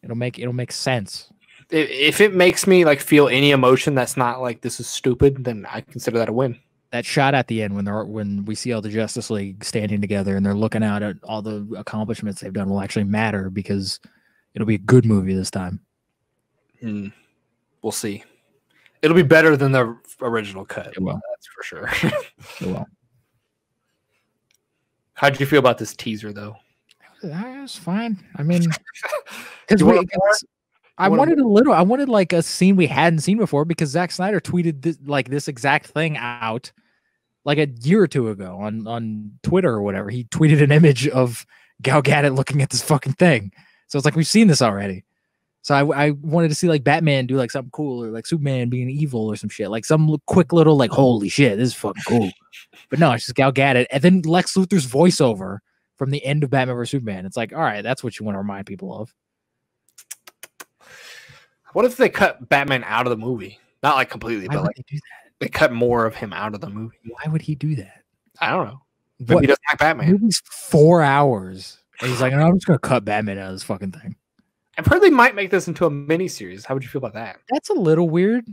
It'll make sense. If it makes me like feel any emotion that's not like this is stupid, then I consider that a win. That shot at the end when we see all the Justice League standing together and they're looking out at all the accomplishments they've done will actually matter because it'll be a good movie this time. We'll see. It'll be better than the original cut. It will. That's for sure. It will. How did you feel about this teaser, though? It was fine. I mean, I wanted like a scene we hadn't seen before because Zack Snyder tweeted this exact thing out like a year or two ago on Twitter or whatever. He tweeted an image of Gal Gadot looking at this fucking thing. So it's like, we've seen this already. So I wanted to see like Batman do like something cool or like Superman being evil or some shit. Like some quick little like, holy shit, this is fucking cool. But no, it's just Gal Gadot. And then Lex Luthor's voiceover from the end of Batman vs. Superman. It's like, all right, that's what you want to remind people of. What if they cut Batman out of the movie? Not like completely, but like they cut more of him out of the movie. Why would he do that? I don't know. Maybe he doesn't like Batman. The movie's 4 hours. And he's like, no, I'm just going to cut Batman out of this fucking thing. And probably might make this into a miniseries. How would you feel about that? That's a little weird.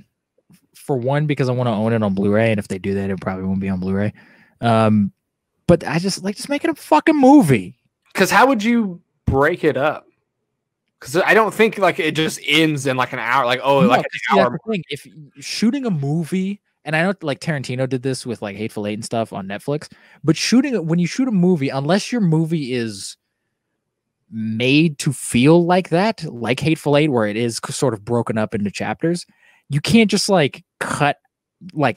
For one, because I want to own it on Blu-ray, and if they do that, it probably won't be on Blu-ray. But I just make it a fucking movie. Because how would you break it up? Because I don't think like it just ends in like an hour. Like an hour. Thing. If shooting a movie, and I know like Tarantino did this with like Hateful Eight and stuff on Netflix, but when you shoot a movie, unless your movie is made to feel like that, like Hateful Eight, where it is sort of broken up into chapters, you can't just like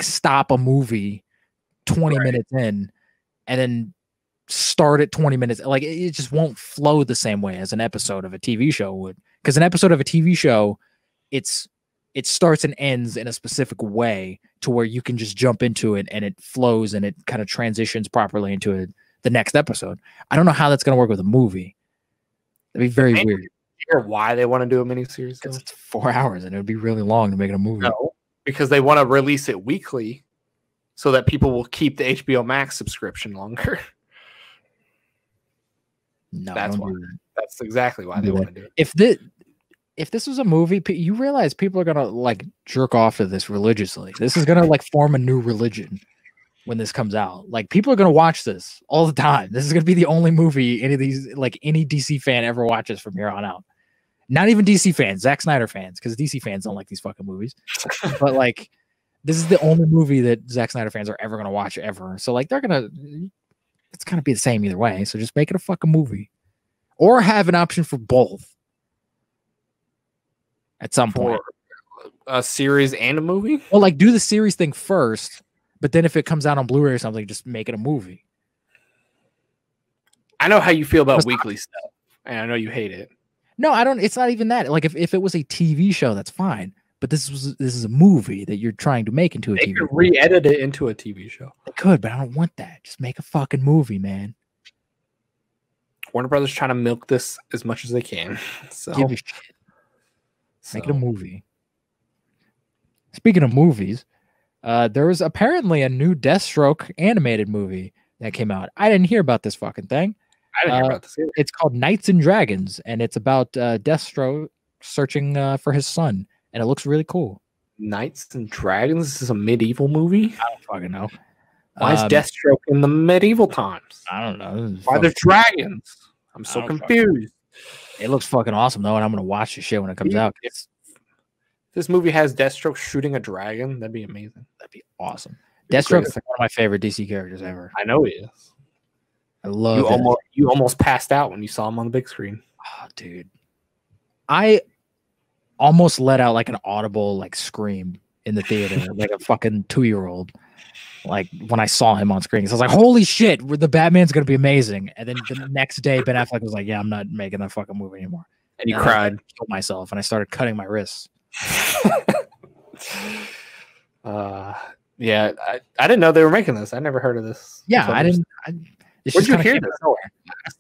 stop a movie 20 minutes in and then start at 20 minutes. Like it just won't flow the same way as an episode of a TV show would. Because an episode of a TV show, it's it starts and ends in a specific way to where you can just jump into it and it flows and it kind of transitions properly into the next episode. I don't know how that's going to work with a movie. That'd be very weird. Or why they want to do a miniseries? Because it's 4 hours and it would be really long to make it a movie. No, because they want to release it weekly so that people will keep the HBO Max subscription longer. No, that's why. That's exactly why they want to do it. If this was a movie, you realize people are gonna like jerk off to this religiously. This is gonna like form a new religion when this comes out. Like people are gonna watch this all the time. This is gonna be the only movie any DC fan ever watches from here on out. Not even DC fans, Zack Snyder fans, because DC fans don't like these fucking movies. But like, this is the only movie that Zack Snyder fans are ever gonna watch ever. So like, it's gonna be the same either way. So just make it a fucking movie, or have an option for both. At some point, a series and a movie. Well, like do the series thing first, but then if it comes out on Blu-ray or something, just make it a movie. I know how you feel about weekly stuff, and I know you hate it. No, I don't. It's not even that. Like if it was a TV show, that's fine. But this is a movie that you're trying to make into a TV. They could re-edit it into a TV show. They could, but I don't want that. Just make a fucking movie, man. Warner Brothers trying to milk this as much as they can. So. Give a shit. Make it a movie. Speaking of movies, there was apparently a new Deathstroke animated movie that came out. I didn't hear about this fucking thing. I didn't hear about this either. It's called Knights and Dragons, and it's about Deathstroke searching for his son, and it looks really cool. Knights and Dragons? This is a medieval movie? I don't fucking know. Why is Deathstroke in the medieval times? I don't know. Why there's dragons? I'm so confused. It looks fucking awesome, though, and I'm going to watch the shit when it comes out. If this movie has Deathstroke shooting a dragon, that'd be amazing. That'd be awesome. Deathstroke is one of my favorite DC characters ever. I know he is. I love it. You almost passed out when you saw him on the big screen. Oh, dude. I almost let out like an audible like scream in the theater, like a fucking 2-year-old. Like when I saw him on screen, so I was like, "Holy shit, the Batman's gonna be amazing!" And then the next day, Ben Affleck was like, "Yeah, I'm not making that fucking movie anymore." And you cried. I killed myself, and I started cutting my wrists. Yeah, I didn't know they were making this. I never heard of this. Yeah, I didn't. Where'd you hear this?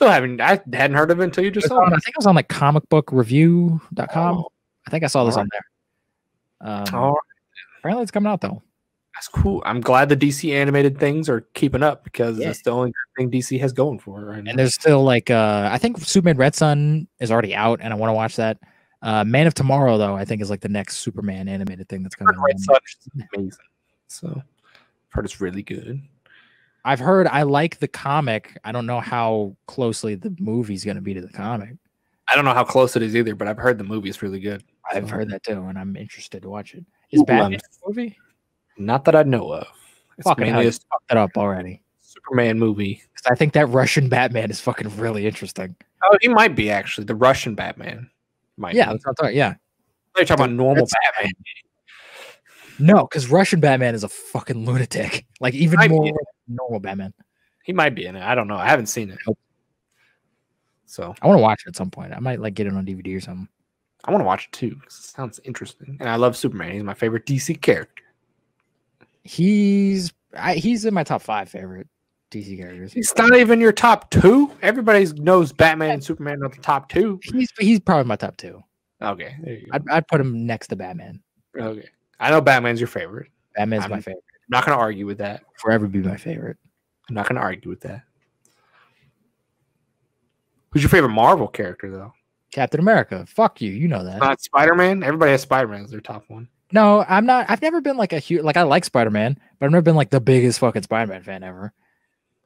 I hadn't heard of it until you just saw it. I think it was on like comicbookreview.com. Oh. I think I saw this on there. Apparently, it's coming out though. That's cool. I'm glad the DC animated things are keeping up because that's the only thing DC has going for it right now. And there's still like I think Superman Red Sun is already out, and I want to watch that. Man of Tomorrow, though, I think is like the next Superman animated thing that's coming out. Red Sun is amazing. So I've heard it's really good. I've heard I like the comic. I don't know how closely the movie's going to be to the comic. I don't know how close it is either, but I've heard the movie is really good. I've heard that too, and I'm interested to watch it. Is Batman in the movie? Not that I know of. Fucking hell, you fucked that up already. Superman movie. I think that Russian Batman is fucking really interesting. Oh, he might be actually the Russian Batman. Might be. That's what I'm talking. Yeah, they're talking about normal Batman. No, because Russian Batman is a fucking lunatic. Like even more than normal Batman. He might be in it. I don't know. I haven't seen it. Nope. So I want to watch it at some point. I might like get it on DVD or something. I want to watch it too because it sounds interesting. And I love Superman. He's my favorite DC character. He's in my top 5 favorite DC characters. He's not even your top 2. Everybody knows Batman and Superman are the top 2. He's probably my top 2. Okay, there you go. I'd put him next to Batman. Okay, I know Batman's your favorite. Batman's my favorite. I'm not going to argue with that. Forever be my favorite. I'm not going to argue with that. Who's your favorite Marvel character though? Captain America. Fuck you. You know that. Not Spider-Man. Everybody has Spider-Man as their top one. No, I'm not. I've never been like a huge, like I like Spider-Man, but I've never been like the biggest fucking Spider-Man fan ever.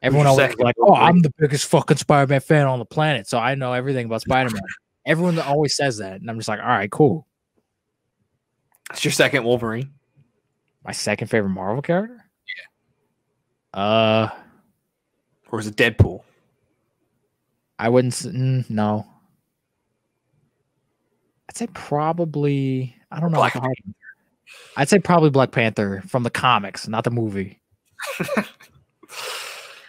Everyone always like, oh, I'm the biggest fucking Spider-Man fan on the planet, so I know everything about Spider-Man. Everyone always says that, and I'm just like, all right, cool. It's your second Wolverine. My second favorite Marvel character? Yeah. Or is it Deadpool? I wouldn't. No. I'd say probably. I don't know. I'd say probably Black Panther from the comics, not the movie.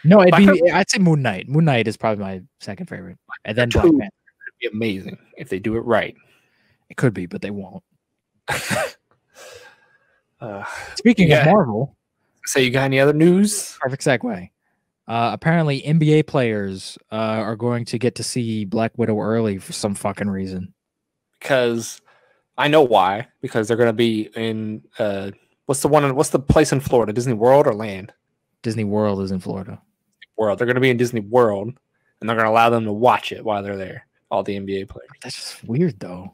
No, I'd say Moon Knight. Moon Knight is probably my second favorite, and then Black Panther. It'd be amazing if they do it right. It could be, but they won't. Speaking of Marvel, so you got any other news? Perfect segue. Apparently, NBA players are going to get to see Black Widow early for some fucking reason. Because I know why. Because they're going to be in what's the place in Florida? Disney World or Land? Disney World is in Florida. World. They're going to be in Disney World, and they're going to allow them to watch it while they're there. All the NBA players. That's just weird, though.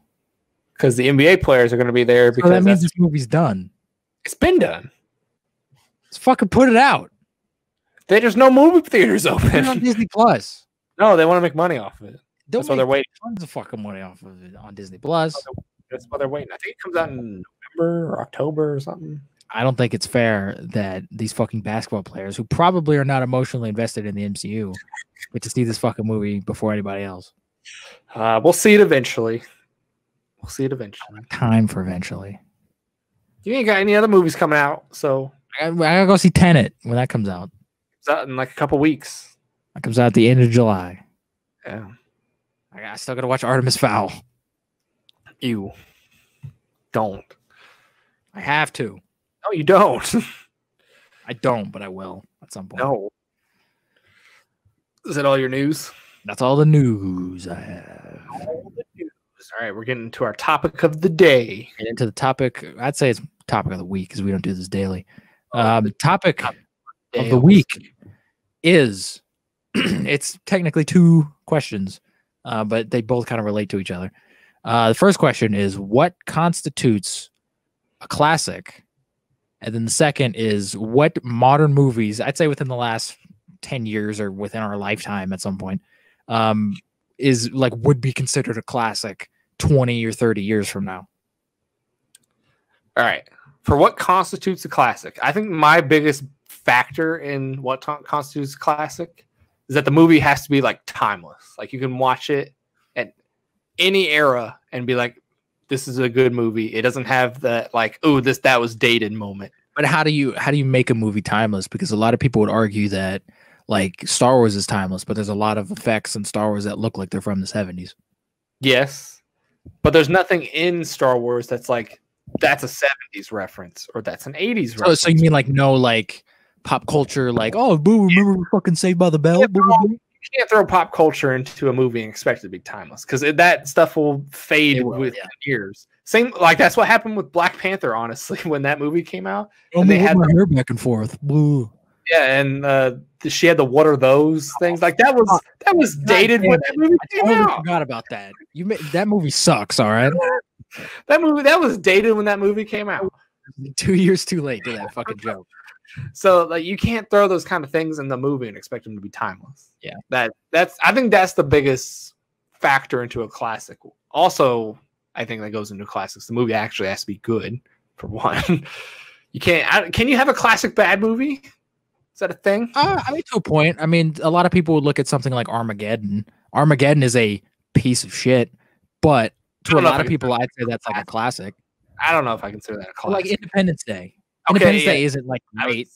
Because the NBA players are going to be there because that means this movie's done. It's been done. Let's fucking put it out. There's no movie theaters open. Put it on Disney Plus. No, they want to make money off of it. That's why they're waiting. Tons of fucking money off of it on Disney Plus. That's why they're waiting. I think it comes out in November or October or something. I don't think it's fair that these fucking basketball players, who probably are not emotionally invested in the MCU, get to see this fucking movie before anybody else. We'll see it eventually. Time for eventually. You ain't got any other movies coming out, so I gotta go see Tenet when that comes out. It's out in like a couple weeks. That comes out at the end of July. Yeah. I still gotta watch Artemis Fowl. You don't. I have to. No, you don't. I don't, but I will at some point. No. Is that all your news? That's all the news I have. All the news. All right, we're getting into our topic of the day. And into the topic, I'd say it's topic of the week because we don't do this daily. The topic of the week is, it's technically two questions, but they both kind of relate to each other. The first question is, what constitutes a classic? And then the second is, what modern movies, I'd say within the last 10 years or within our lifetime at some point, would be considered a classic 20 or 30 years from now? All right. For what constitutes a classic, I think my biggest factor in what constitutes a classic is that the movie has to be like timeless. Like you can watch it at any era and be like, this is a good movie. It doesn't have that like, oh, that was dated moment. But how do you make a movie timeless? Because a lot of people would argue that like Star Wars is timeless, but there's a lot of effects in Star Wars that look like they're from the 70s. Yes. But there's nothing in Star Wars that's like, that's a 70s reference or that's an 80s reference. So you mean like no like pop culture, like, oh, boo, remember fucking Saved by the Bell? You can't throw pop culture into a movie and expect it to be timeless because that stuff will fade with years. Same, like that's what happened with Black Panther, honestly, when that movie came out. And they had my hair back and forth. Boo. Yeah, and she had the "What are those" things like that was dated when that movie came out. I forgot about that. That movie sucks. All right, that was dated when that movie came out. 2 years too late to that fucking joke. So like you can't throw those kind of things in the movie and expect them to be timeless. Yeah, I think that's the biggest factor into a classic. Also, I think that goes into classics. The movie actually has to be good for one. You can't. Can you have a classic bad movie? Is that a thing? I mean, to a point. I mean, a lot of people would look at something like Armageddon. Armageddon is a piece of shit, but to a lot of people, I'd say that's like a classic. I don't know if I consider that a classic. Like Independence Day. Independence Day isn't like great.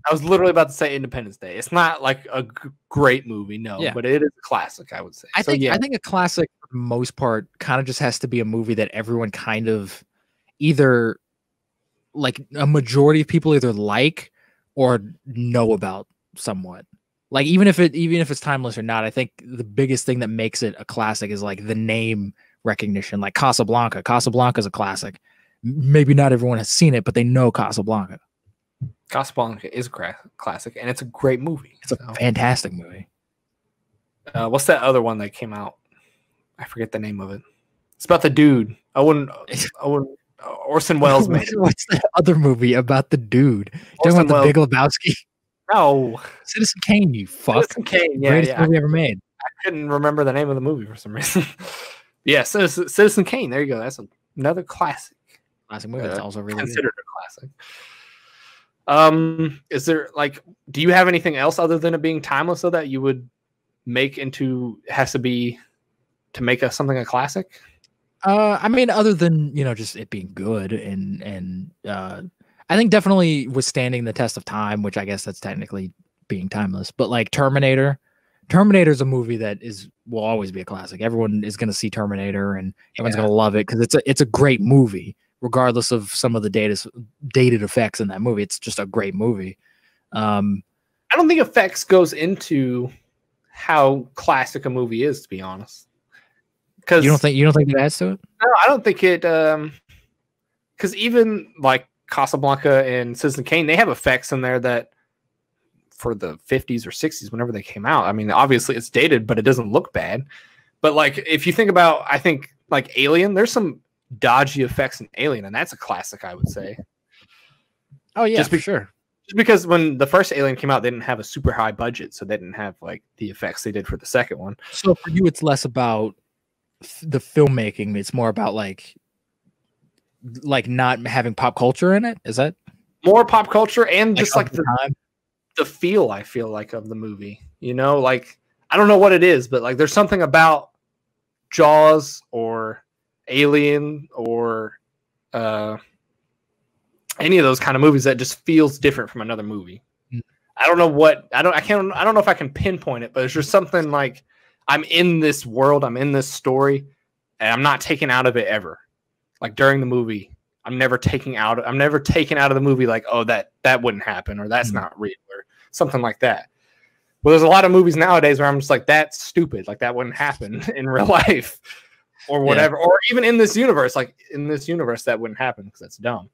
I was literally about to say Independence Day. It's not like a great movie, no, but it is a classic, I would say. I think a classic, for the most part, kind of just has to be a movie that everyone kind of either, like a majority of people either like or know about somewhat. Like even if it's timeless or not, I think the biggest thing that makes it a classic is like the name recognition. Like Casablanca. Casablanca is a classic. Maybe not everyone has seen it, but they know Casablanca. Casablanca is a classic, and it's a great movie. It's a fantastic movie. What's that other one that came out? I forget the name of it. It's about the dude. Orson Welles made it. What's that other movie about the dude? You talking about the Big Lebowski? No. Citizen Kane, you fuck. Citizen Kane, greatest movie ever made. I couldn't remember the name of the movie for some reason. Yeah, Citizen Kane. There you go. That's another classic. Classic movie. That's also really considered a classic. Is there like, do you have anything else other than it being timeless though that you would make has to be to make something a classic? I mean, other than just it being good and I think definitely withstanding the test of time, which I guess that's technically being timeless. But like Terminator is a movie that will always be a classic. Everyone is going to see Terminator and everyone's going to love it because it's a great movie. regardless of some of the dated effects in that movie. It's just a great movie. I don't think effects goes into how classic a movie is, to be honest. Because you don't think it adds to it? No, I don't think it. Because even like Casablanca and Citizen Kane, they have effects in there that for the 50s or 60s, whenever they came out. I mean, obviously it's dated, but it doesn't look bad. But like, if you think about, I think like Alien, there's some dodgy effects in Alien, and that's a classic, I would say. Oh yeah, for sure. Just because when the first Alien came out, they didn't have a super high budget, so they didn't have like the effects they did for the second one. So for you, it's less about the filmmaking; it's more about like not having pop culture in it. Is that more pop culture and just like the time? The feel, I feel like, of the movie, you know, like I don't know what it is, but like there's something about Jaws or Alien or any of those kind of movies that just feels different from another movie. I don't know what I don't know if I can pinpoint it, but it's just something like I'm in this world, I'm in this story, and I'm not taken out of it ever. Like during the movie, I'm never taken out of the movie like, oh, that wouldn't happen, or that's not real, or something like that. Well, there's a lot of movies nowadays where I'm just like, that's stupid, like that wouldn't happen in real life, or whatever, or even in this universe, like in this universe that wouldn't happen because that's dumb.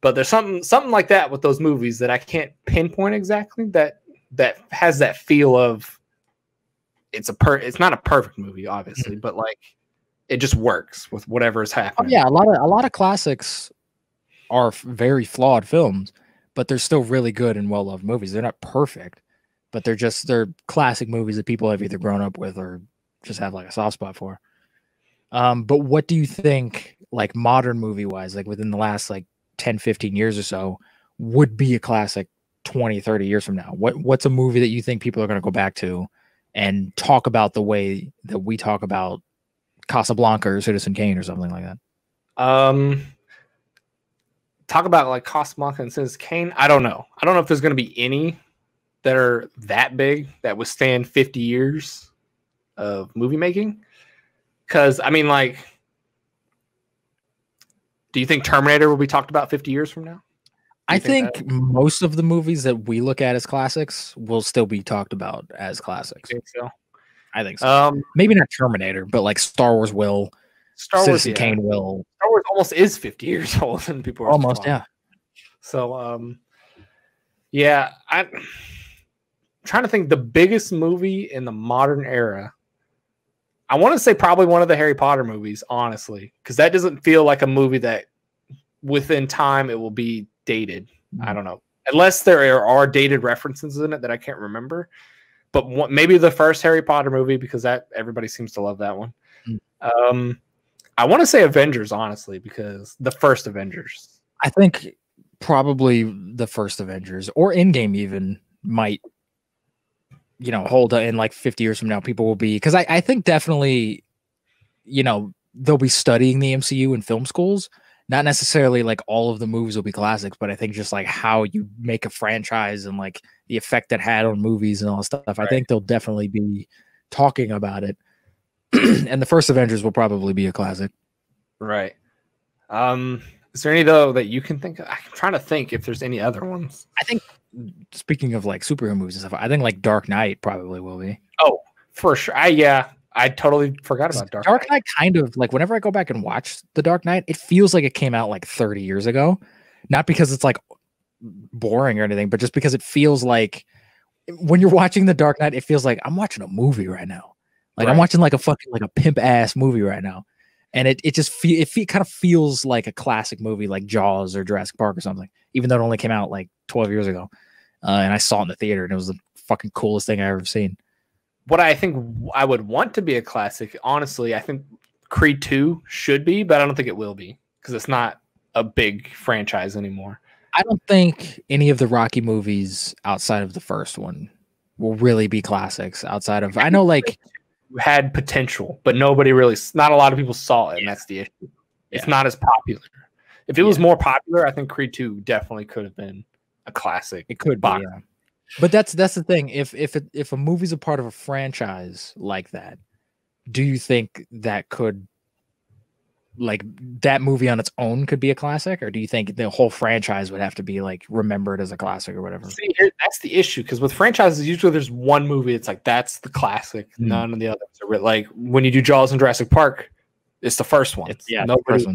But there's something like that with those movies that I can't pinpoint exactly that has that feel of it's not a perfect movie, obviously, but like it just works with whatever is happening. Oh, yeah, a lot of classics are very flawed films, but they're still really good and well-loved movies. They're not perfect, but they're classic movies that people have either grown up with or just have like a soft spot for. But what do you think, like modern movie-wise, like within the last like 10, 15 years or so, would be a classic 20, 30 years from now? What's a movie that you think people are going to go back to and talk about the way that we talk about Casablanca or Citizen Kane or something like that? Talk about like Casablanca and Citizen Kane. I don't know if there's going to be any that are that big that withstand 50 years of movie making. Because I mean, like, do you think Terminator will be talked about 50 years from now? I think most of the movies that we look at as classics will still be talked about as classics. I think so. Maybe not Terminator, but like Star Wars will. Citizen Kane will. Star Wars almost is 50 years old, and people are almost, yeah. So, yeah, I'm trying to think the biggest movie in the modern era. I want to say probably one of the Harry Potter movies, honestly, because that doesn't feel like a movie that within time it will be dated. I don't know. Unless there are dated references in it that I can't remember. But maybe the first Harry Potter movie, because that everybody seems to love that one. I want to say Avengers, honestly, because the first Avengers. I think probably the first Avengers or Endgame even might, hold in like 50 years from now. People will be, because I think definitely, they'll be studying the MCU in film schools. Not necessarily like all of the movies will be classics, but I think just like how you make a franchise and like the effect that had on movies and all that stuff. Right. I think they'll definitely be talking about it. And the first Avengers will probably be a classic. Right. Is there any though that you can think of? I'm trying to think if there's any other ones. I think, speaking of like superhero movies and stuff, I think like Dark Knight probably will be. Oh, for sure. I totally forgot about Dark Knight. Dark Knight kind of like whenever I go back and watch The Dark Knight, it feels like it came out like 30 years ago. Not because it's like boring or anything, but just because it feels like when you're watching The Dark Knight, it feels like I'm watching a movie right now. Like I'm watching like a fucking like a pimp ass movie right now. And it just kind of feels like a classic movie like Jaws or Jurassic Park or something, even though it only came out like 12 years ago. And I saw it in the theater and it was the fucking coolest thing I ever seen. What I think I would want to be a classic, honestly, I think Creed 2 should be, but I don't think it will be because it's not a big franchise anymore. I don't think any of the Rocky movies outside of the first one will really be classics outside of, I know like had potential, but not a lot of people saw it, and that's the issue. It's not as popular. If it was more popular, I think Creed 2 definitely could have been a classic. It could be, yeah. But that's the thing. If a movie's a part of a franchise like that, do you think that could like that movie on its own could be a classic, or do you think the whole franchise would have to be like remembered as a classic or whatever? See, that's the issue, because with franchises, usually there's one movie. It's like that's the classic. None of the others are like when you do Jaws and Jurassic Park, it's the first one.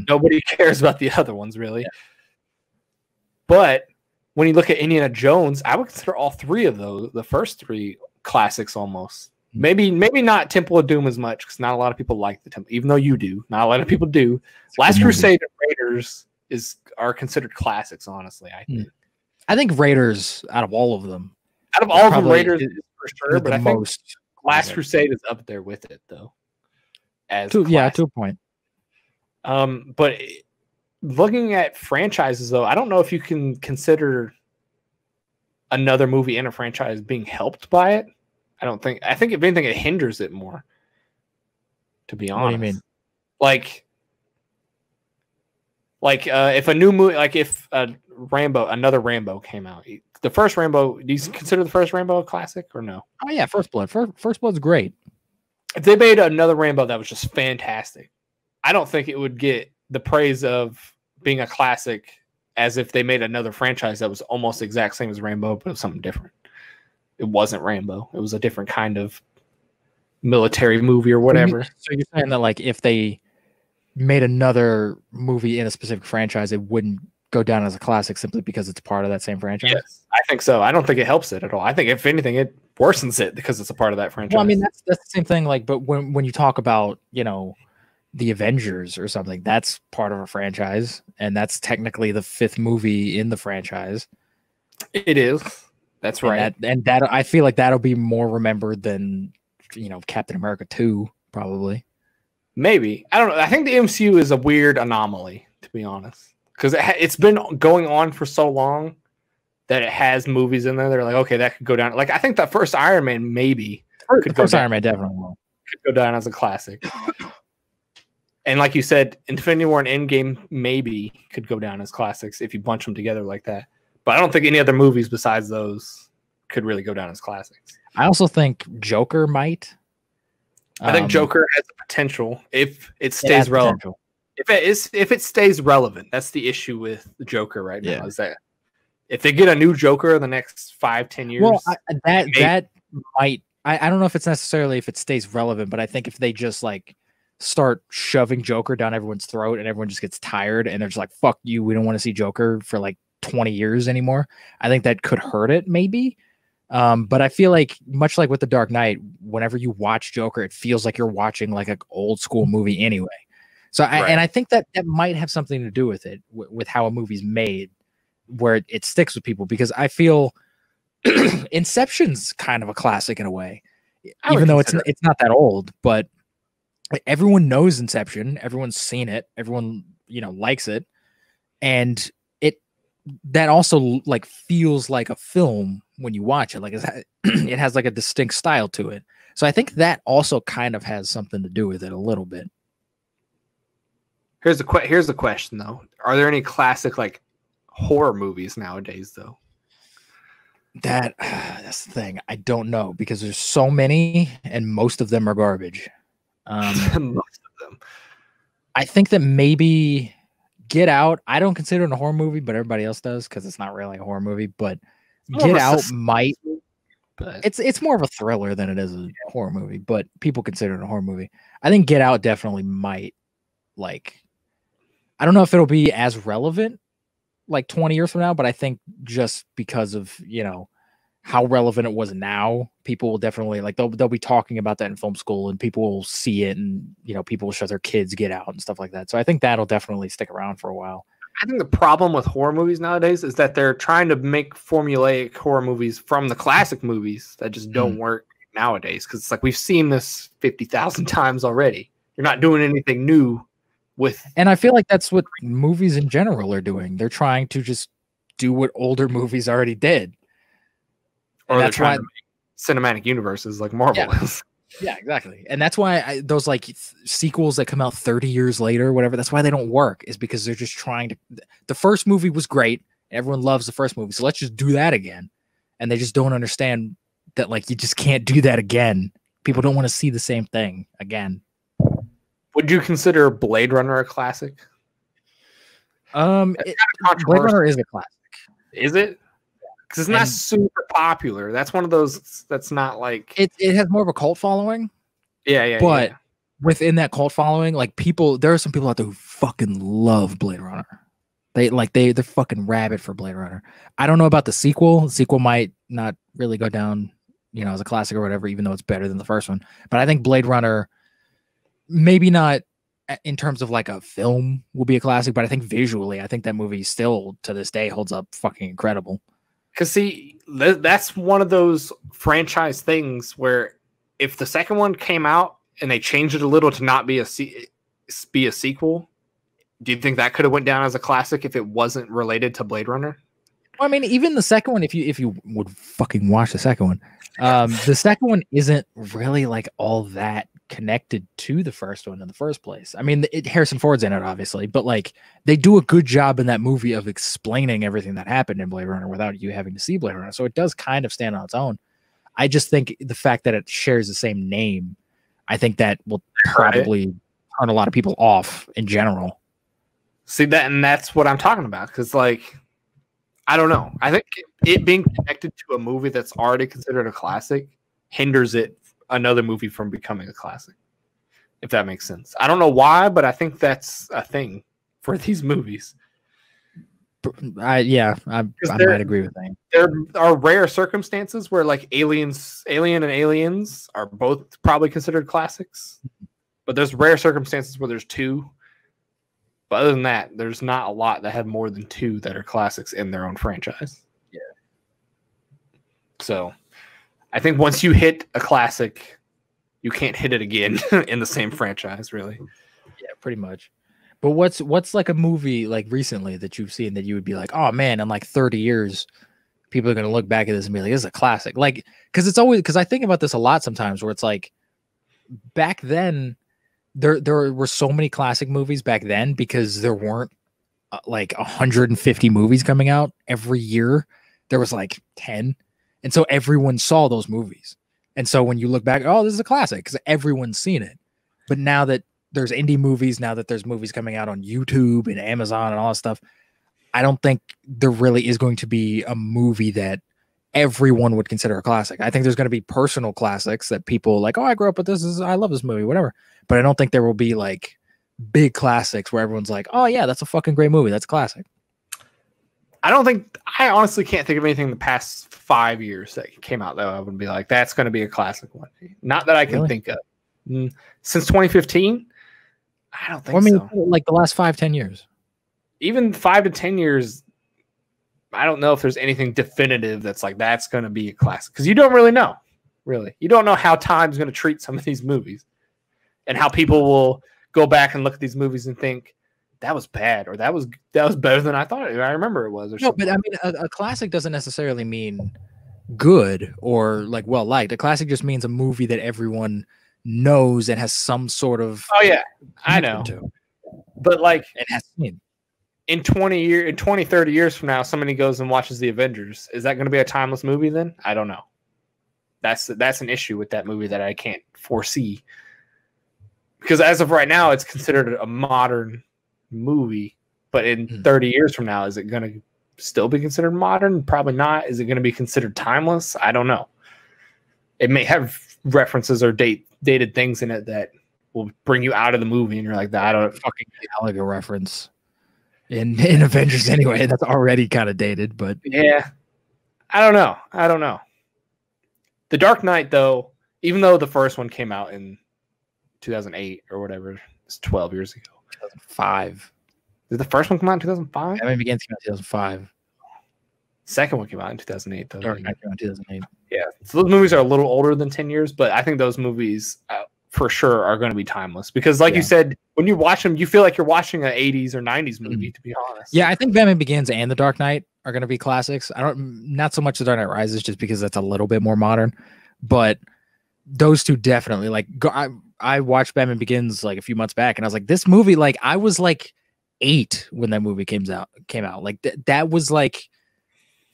Nobody cares about the other ones really. Yeah. But when you look at Indiana Jones, I would consider all three of those, the first three, classics almost. Maybe not Temple of Doom as much, because not a lot of people like the Temple, even though you do. Not a lot of people do. Last Crusade and Raiders are considered classics, honestly. I think Raiders, out of all of them, Raiders is for sure, but I think Last Crusade is up there with it, though. To a point. But looking at franchises, though, I don't know if you can consider another movie in a franchise being helped by it. I think if anything, it hinders it more, to be honest. What do you mean? Like if a new movie, like if another Rambo came out, the first Rambo, do you consider the first Rambo a classic or no? Oh yeah, First Blood. First Blood's great. If they made another Rambo that was just fantastic, I don't think it would get the praise of being a classic as if they made another franchise that was almost the exact same as Rambo, but it was something different. It wasn't Rambo. It was a different kind of military movie or whatever. So you're saying that like if they made another movie in a specific franchise, it wouldn't go down as a classic simply because it's part of that same franchise? Yes, I think so. I don't think it helps it at all. I think if anything, it worsens it because it's a part of that franchise. Well, I mean, that's the same thing. Like, but when you talk about, the Avengers or something, that's part of a franchise, and that's technically the 5th movie in the franchise. It is. That's right. And that I feel like that'll be more remembered than, Captain America 2, probably. Maybe. I don't know. I think the MCU is a weird anomaly, to be honest, because it's been going on for so long that it has movies in there that are like, okay, that could go down. Like, I think that first Iron Man maybe Iron Man definitely could go down as a classic. And like you said, Infinity War and Endgame maybe could go down as classics if you bunch them together like that. But I don't think any other movies besides those could really go down as classics. I also think Joker might. I think Joker has the potential if it stays relevant. If it stays relevant, that's the issue with the Joker right now. Is that if they get a new Joker in the next 5-10 years, well, that might. I don't know if it's necessarily if it stays relevant, but I think if they just like start shoving Joker down everyone's throat and everyone just gets tired and they're just like, "Fuck you, we don't want to see Joker for like 20 years anymore." I think that could hurt it maybe. But I feel like much like with The Dark Knight, whenever you watch Joker, it feels like you're watching like an old school movie anyway. So I think that might have something to do with it, with how a movie's made, where it sticks with people, because I feel Inception's kind of a classic in a way, even though it's not that old, but everyone knows Inception, everyone's seen it, everyone likes it, and that also like feels like a film when you watch it. Like it has like a distinct style to it. So I think that also kind of has something to do with it a little bit. Here's the question though: are there any classic like horror movies nowadays though? That's the thing. I don't know, because there's so many and most of them are garbage. Most of them. I think that maybe Get Out, I don't consider it a horror movie, but everybody else does because it's not really a horror movie. But Get Out might. But it's more of a thriller than it is a horror movie, but people consider it a horror movie. I think Get Out definitely might, like, I don't know if it'll be as relevant like 20 years from now, but I think just because of, how relevant it was now, people will definitely like they'll be talking about that in film school, and people will see it, and people will show their kids Get Out and stuff like that. So I think that'll definitely stick around for a while. I think the problem with horror movies nowadays is that they're trying to make formulaic horror movies from the classic movies that just don't work nowadays, because it's like we've seen this 50,000 times already. You're not doing anything new with. And I feel like that's what movies in general are doing. They're trying to just do what older movies already did. Or they're trying to make cinematic universes like Marvel is. Yeah, exactly. And that's why those like sequels that come out 30 years later, whatever, that's why they don't work, is because they're just trying to. The first movie was great. Everyone loves the first movie. So let's just do that again. And they just don't understand that, like, you just can't do that again. People don't want to see the same thing again. Would you consider Blade Runner a classic? Blade Runner is a classic. Is it? Because it's not super popular. That's one of those that's not like it has more of a cult following. Yeah. But within that cult following, like there are some people out there who fucking love Blade Runner. They're fucking rabid for Blade Runner. I don't know about the sequel. The sequel might not really go down, as a classic or whatever, even though it's better than the first one. But I think Blade Runner, maybe not in terms of like a film, will be a classic, but I think visually, I think that movie still to this day holds up fucking incredible. Because see, that's one of those franchise things where if the second one came out and they changed it a little to not be a sequel, do you think that could have went down as a classic if it wasn't related to Blade Runner? Well, I mean, even the second one, if you would fucking watch the second one, the second one isn't really like all that connected to the first one in the first place. I mean, Harrison Ford's in it, obviously, but like they do a good job in that movie of explaining everything that happened in Blade Runner without you having to see Blade Runner. So it does kind of stand on its own. I just think the fact that it shares the same name, I think that will probably turn a lot of people off in general. See that, and that's what I'm talking about. Because, like, I don't know. I think it being connected to a movie that's already considered a classic hinders another movie from becoming a classic. If that makes sense. I don't know why, but I think that's a thing for these movies. I might agree with that. There are rare circumstances where, like, Alien and Aliens are both probably considered classics, but there's rare circumstances where there's two. But other than that, there's not a lot that have more than two that are classics in their own franchise. Yeah. So I think once you hit a classic, you can't hit it again in the same franchise, really. Yeah, pretty much. But what's like a movie like recently that you've seen that you would be like, oh man, in like 30 years, people are going to look back at this and be like, this is a classic. Like, because I think about this a lot sometimes where it's like back then, there were so many classic movies back then because there weren't like 150 movies coming out every year. There was like 10. And so everyone saw those movies. And so when you look back, oh, this is a classic because everyone's seen it. But now that there's indie movies, now that there's movies coming out on YouTube and Amazon and all that stuff, I don't think there really is going to be a movie that everyone would consider a classic. I think there's going to be personal classics that people like, oh, I grew up with this. I love this movie, whatever. But I don't think there will be like big classics where everyone's like, oh yeah, that's a fucking great movie. That's a classic. I honestly can't think of anything in the past 5 years that came out that I would be like, that's going to be a classic one. Not that I can think of. Since 2015, I don't think so. Like the last 5-10 years. Even 5 to 10 years, I don't know if there's anything definitive that's like, that's going to be a classic. Because you don't really know. Really. You don't know how time's going to treat some of these movies. And how people will go back and look at these movies and think, that was bad, or that was better than I thought. I remember it was. Or something. But I mean, a classic doesn't necessarily mean good or like well liked. A classic just means a movie that everyone knows and has some sort of. Oh yeah, I know. But like, it has seen. In 20, 30 years from now, somebody goes and watches The Avengers. Is that going to be a timeless movie then? I don't know. That's an issue with that movie that I can't foresee. Because as of right now, it's considered a modern movie. But in 30 years from now, is it going to still be considered modern? Probably not. Is it going to be considered timeless? I don't know. It may have references or dated things in it that will bring you out of the movie, and you're like, I don't fucking Gallagher reference in Avengers anyway. That's already kind of dated, but yeah, I don't know. The Dark Knight, though, even though the first one came out in 2008 or whatever, it's 12 years ago. 2005. Did the first one come out in 2005? Batman Begins came out in 2005. Second one came out in 2008, though. Dark Knight came out in 2008. Yeah, so those movies are a little older than 10 years, but I think those movies for sure are going to be timeless because, like you said, when you watch them, you feel like you're watching an 80s or 90s movie. To be honest, yeah, I think Batman Begins and The Dark Knight are going to be classics. Not so much The Dark Knight Rises, just because that's a little bit more modern, but those two definitely. Like, I watched Batman Begins like a few months back, and I was like, this movie, like, I was like 8 when that movie came out. Like that was like.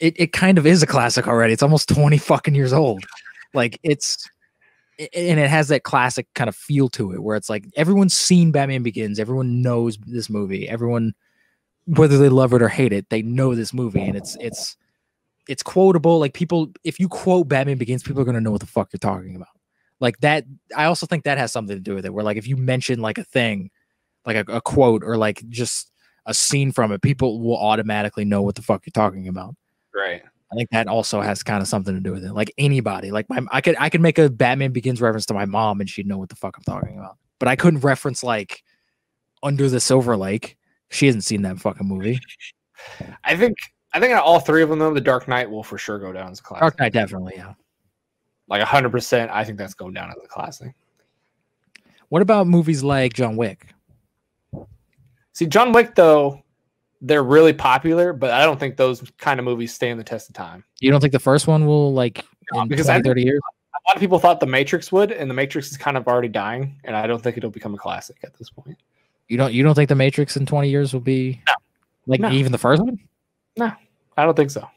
It kind of is a classic already. It's almost 20 fucking years old. Like it and it has that classic kind of feel to it where it's like everyone's seen Batman Begins, everyone knows this movie, everyone, whether they love it or hate it, they know this movie, and it's quotable. Like, people, if you quote Batman Begins, people are gonna know what the fuck you're talking about. Like that, I also think that has something to do with it. Where like if you mention like a thing, like a quote or like just a scene from it, people will automatically know what the fuck you're talking about. Right. I think that also has kind of something to do with it. Like anybody, like I could make a Batman Begins reference to my mom and she'd know what the fuck I'm talking about. But I couldn't reference like Under the Silver Lake. She hasn't seen that fucking movie. I think all three of them though, The Dark Knight will for sure go down as a classic. Dark Knight definitely, yeah. Like 100%, I think that's going down as a classic. What about movies like John Wick? See, John Wick though, they're really popular, but I don't think those kind of movies stand the test of time. You don't think the first one will like in because 20, 30 years? A lot of people thought The Matrix would, and The Matrix is kind of already dying, and I don't think it'll become a classic at this point. You don't think The Matrix in 20 years will be even the first one? No, I don't think so.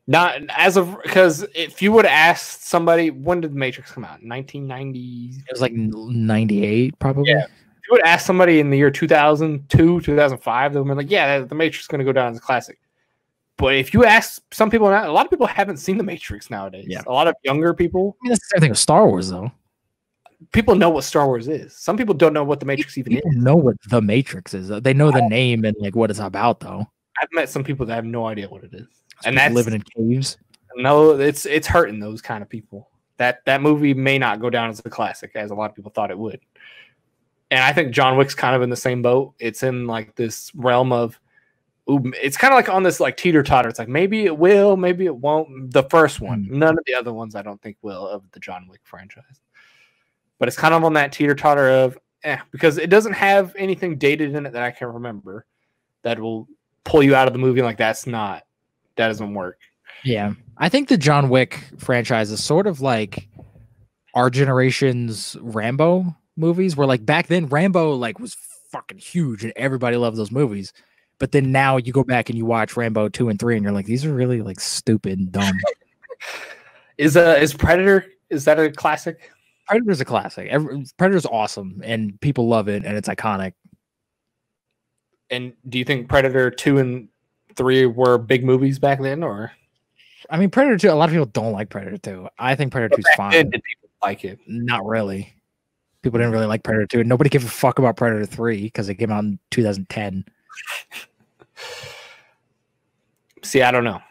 Not as of, because if you would ask somebody, when did The Matrix come out? 1990? It was like 98, probably. Yeah. If you would ask somebody in the year 2002, 2005, they would be like, yeah, The Matrix is going to go down as a classic. But if you ask some people now, a lot of people haven't seen The Matrix nowadays. Yeah. A lot of younger people. I mean, that's the same thing with Star Wars, though. People know what Star Wars is. Some people don't know what The Matrix even is. People know what The Matrix is. They know the name and like what it's about, though. I've met some people that have no idea what it is. And that's living in caves. No, it's hurting those kind of people. That movie may not go down as a classic as a lot of people thought it would. And I think John Wick's kind of in the same boat. It's in like this realm of, it's kind of like on this like teeter-totter. It's like maybe it will, maybe it won't. The first one, none of the other ones I don't think will, of the John Wick franchise. But it's kind of on that teeter-totter of because it doesn't have anything dated in it that I can remember that will pull you out of the movie like that doesn't work. Yeah. I think the John Wick franchise is sort of like our generation's Rambo movies, where like back then Rambo like was fucking huge and everybody loved those movies. But then now you go back and you watch Rambo 2 and 3 and you're like, these are really like stupid and dumb. Is Predator, is that a classic? Predator's a classic. Predator's awesome and people love it and it's iconic. And do you think Predator 2 and 3 were big movies back then, or? I mean, Predator 2, a lot of people don't like Predator 2. I think Predator 2 is fine. Did people like it? Not really. People didn't really like Predator 2. And nobody gave a fuck about Predator 3 because it came out in 2010. See, I don't know.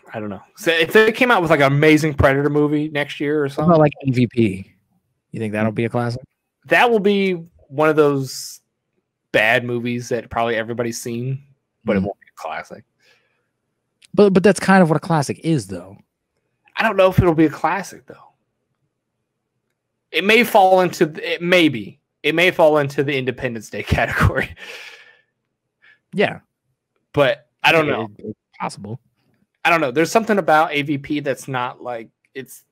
So if they came out with like an amazing Predator movie next year or something, like MVP, you think that'll be a classic? That will be one of those bad movies that probably everybody's seen, but it won't be a classic. But that's kind of what a classic is, though. I don't know if it'll be a classic, though. It may fall into it. Maybe it may fall into the Independence Day category. Yeah, but I don't know. It's possible. I don't know. There's something about AVP that's not like it's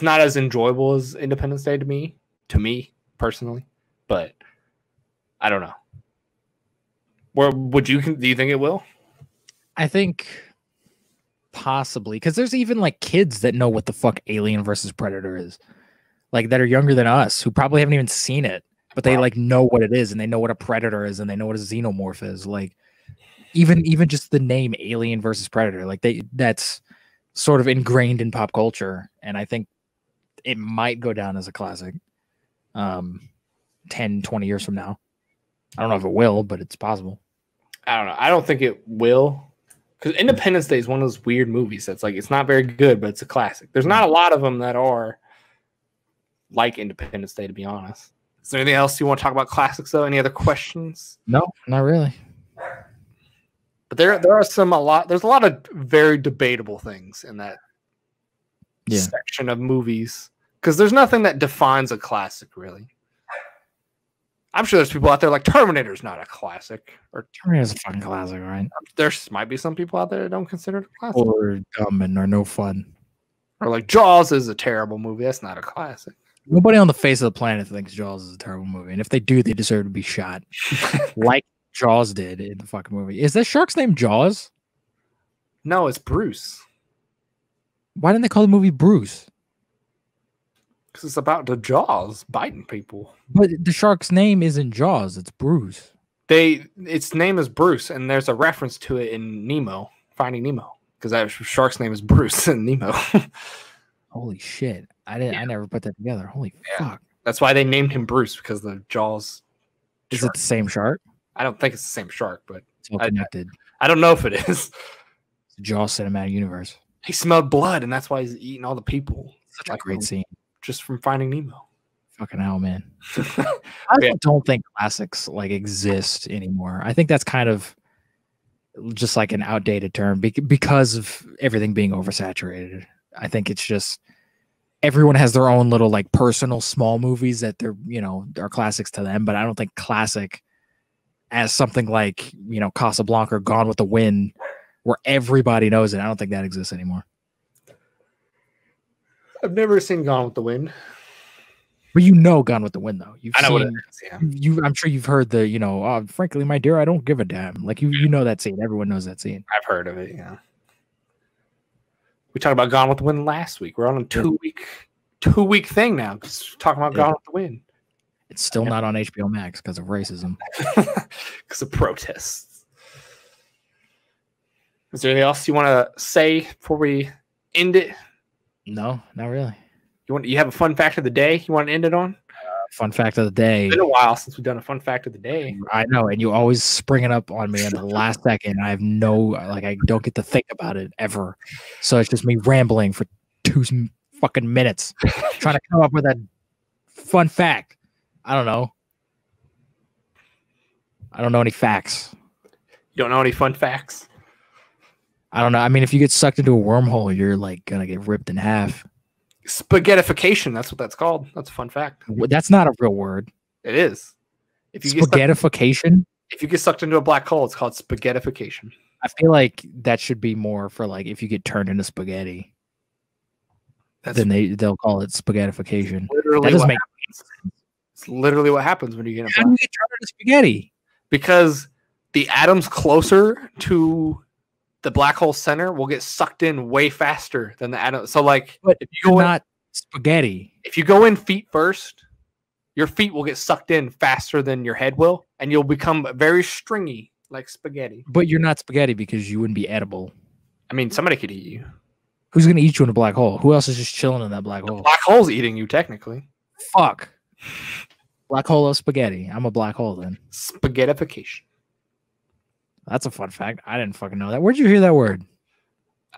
not as enjoyable as Independence Day to me personally. But I don't know. Where do you think it will? I think possibly, because there's even like kids that know what the fuck Alien versus Predator is, like that are younger than us who probably haven't even seen it, but they like know what it is and they know what a predator is and they know what a xenomorph is. Like even just the name Alien versus Predator, like that's sort of ingrained in pop culture, and I think it might go down as a classic 10, 20 years from now. I don't know if it will, but it's possible. I don't know. I don't think it will. Because Independence Day is one of those weird movies that's like, it's not very good, but it's a classic. There's not a lot of them that are like Independence Day, to be honest. Is there anything else you want to talk about classics, though? Any other questions? No, not really. But there's a lot of very debatable things in that section of movies. Because there's nothing that defines a classic, really. I'm sure there's people out there like Terminator's not a classic. Or Terminator's a fucking classic, right? There might be some people out there that don't consider it a classic. Or dumb and or no fun. Or like Jaws is a terrible movie. That's not a classic. Nobody on the face of the planet thinks Jaws is a terrible movie. And if they do, they deserve to be shot. Like Jaws did in the fucking movie. Is that shark's name Jaws? No, it's Bruce. Why didn't they call the movie Bruce? Because it's about the Jaws biting people. But the shark's name isn't Jaws; it's Bruce. Its name is Bruce, and there's a reference to it in Nemo, Finding Nemo, because that shark's name is Bruce in Nemo. Holy shit! I never put that together. Holy fuck! That's why they named him Bruce, because the Jaws. Is it the same shark? I don't think it's the same shark, but it's all connected. I don't know if it is. It's the Jaws cinematic universe. He smelled blood, and that's why he's eating all the people. Such a great scene, just from Finding Nemo. Fucking hell, man! I don't think classics like exist anymore. I think that's kind of just like an outdated term because of everything being oversaturated. I think it's just everyone has their own little like personal small movies that they're are classics to them, but I don't think classic as something like Casablanca or Gone with the Wind, where everybody knows it. I don't think that exists anymore. I've never seen Gone with the Wind. But Gone with the Wind, though. I know what it is, yeah. I'm sure you've heard the, frankly, my dear, I don't give a damn. Like, you know that scene. Everyone knows that scene. I've heard of it, yeah. We talked about Gone with the Wind last week. We're on a two-week thing now, because we're talking about Gone with the Wind. It's still not on HBO Max because of racism. Because of protests. Is there anything else you want to say before we end it? No, not really. You have a fun fact of the day you want to end it on? Fun fact of the day. It's been a while since we've done a fun fact of the day. I know, and you always spring it up on me in the last second. I have I don't get to think about it ever. So it's just me rambling for 2 fucking minutes trying to come up with a fun fact. I don't know. I don't know any facts. You don't know any fun facts? I don't know. I mean, if you get sucked into a wormhole, you're like gonna get ripped in half. Spaghettification. That's what that's called. That's a fun fact. That's not a real word. It is. If you spaghettification. If you get sucked into a black hole, it's called spaghettification. I feel like that should be more for like if you get turned into spaghetti. Then they'll call it spaghettification. Literally, that doesn't make sense. It's literally what happens when you get How do you get turned into spaghetti? Because the atoms closer to the black hole center will get sucked in way faster than the atom. So, like, but if you go not spaghetti. If you go in feet first, your feet will get sucked in faster than your head will, and you'll become very stringy like spaghetti. But you're not spaghetti because you wouldn't be edible. I mean, somebody could eat you. Who's gonna eat you in a black hole? Who else is just chilling in that black hole? The black hole's eating you, technically. Fuck. Black hole of spaghetti. I'm a black hole then. Spaghettification. That's a fun fact. I didn't fucking know that. Where'd you hear that word?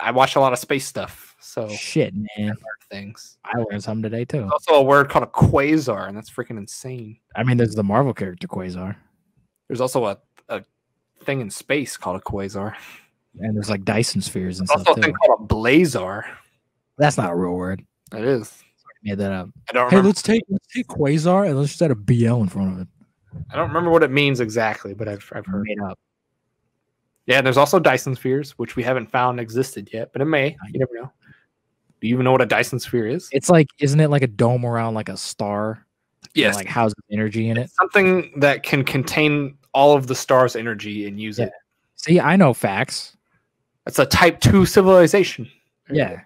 I watch a lot of space stuff. So shit, man. I learned things. I learned something today too. There's also a word called a quasar, and that's freaking insane. I mean, there's the Marvel character Quasar. There's also a thing in space called a quasar. And there's like Dyson spheres and there's stuff. Also a thing called a blazar. That's not a real word. It is. I made that up. I don't remember. Hey, let's take quasar and let's just add a BL in front of it. I don't remember what it means exactly, but I've heard made up. Yeah, there's also Dyson spheres, which we haven't found existed yet, but it may. You never know. Do you even know what a Dyson sphere is? It's like, isn't it like a dome around like a star? Yes. Like houses energy in it? It's something that can contain all of the star's energy and use it. See, I know facts. It's a type 2 civilization. Yeah.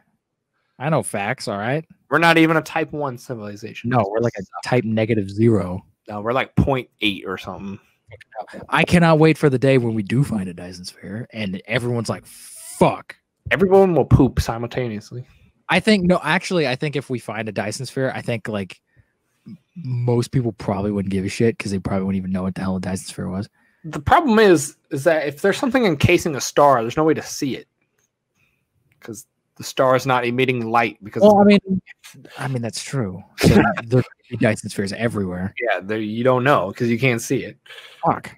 I know facts, all right? We're not even a type 1 civilization. No, we're like a type -0. No, we're like 0.8 or something. I cannot wait for the day when we do find a Dyson sphere and everyone's like, fuck. Everyone will poop simultaneously. I think if we find a Dyson sphere, I think like most people probably wouldn't give a shit because they probably wouldn't even know what the hell a Dyson sphere was. The problem is that if there's something encasing a star, there's no way to see it because the star is not emitting light. Because I mean that's true. So there could be Dyson spheres everywhere. Yeah, you don't know because you can't see it. Fuck.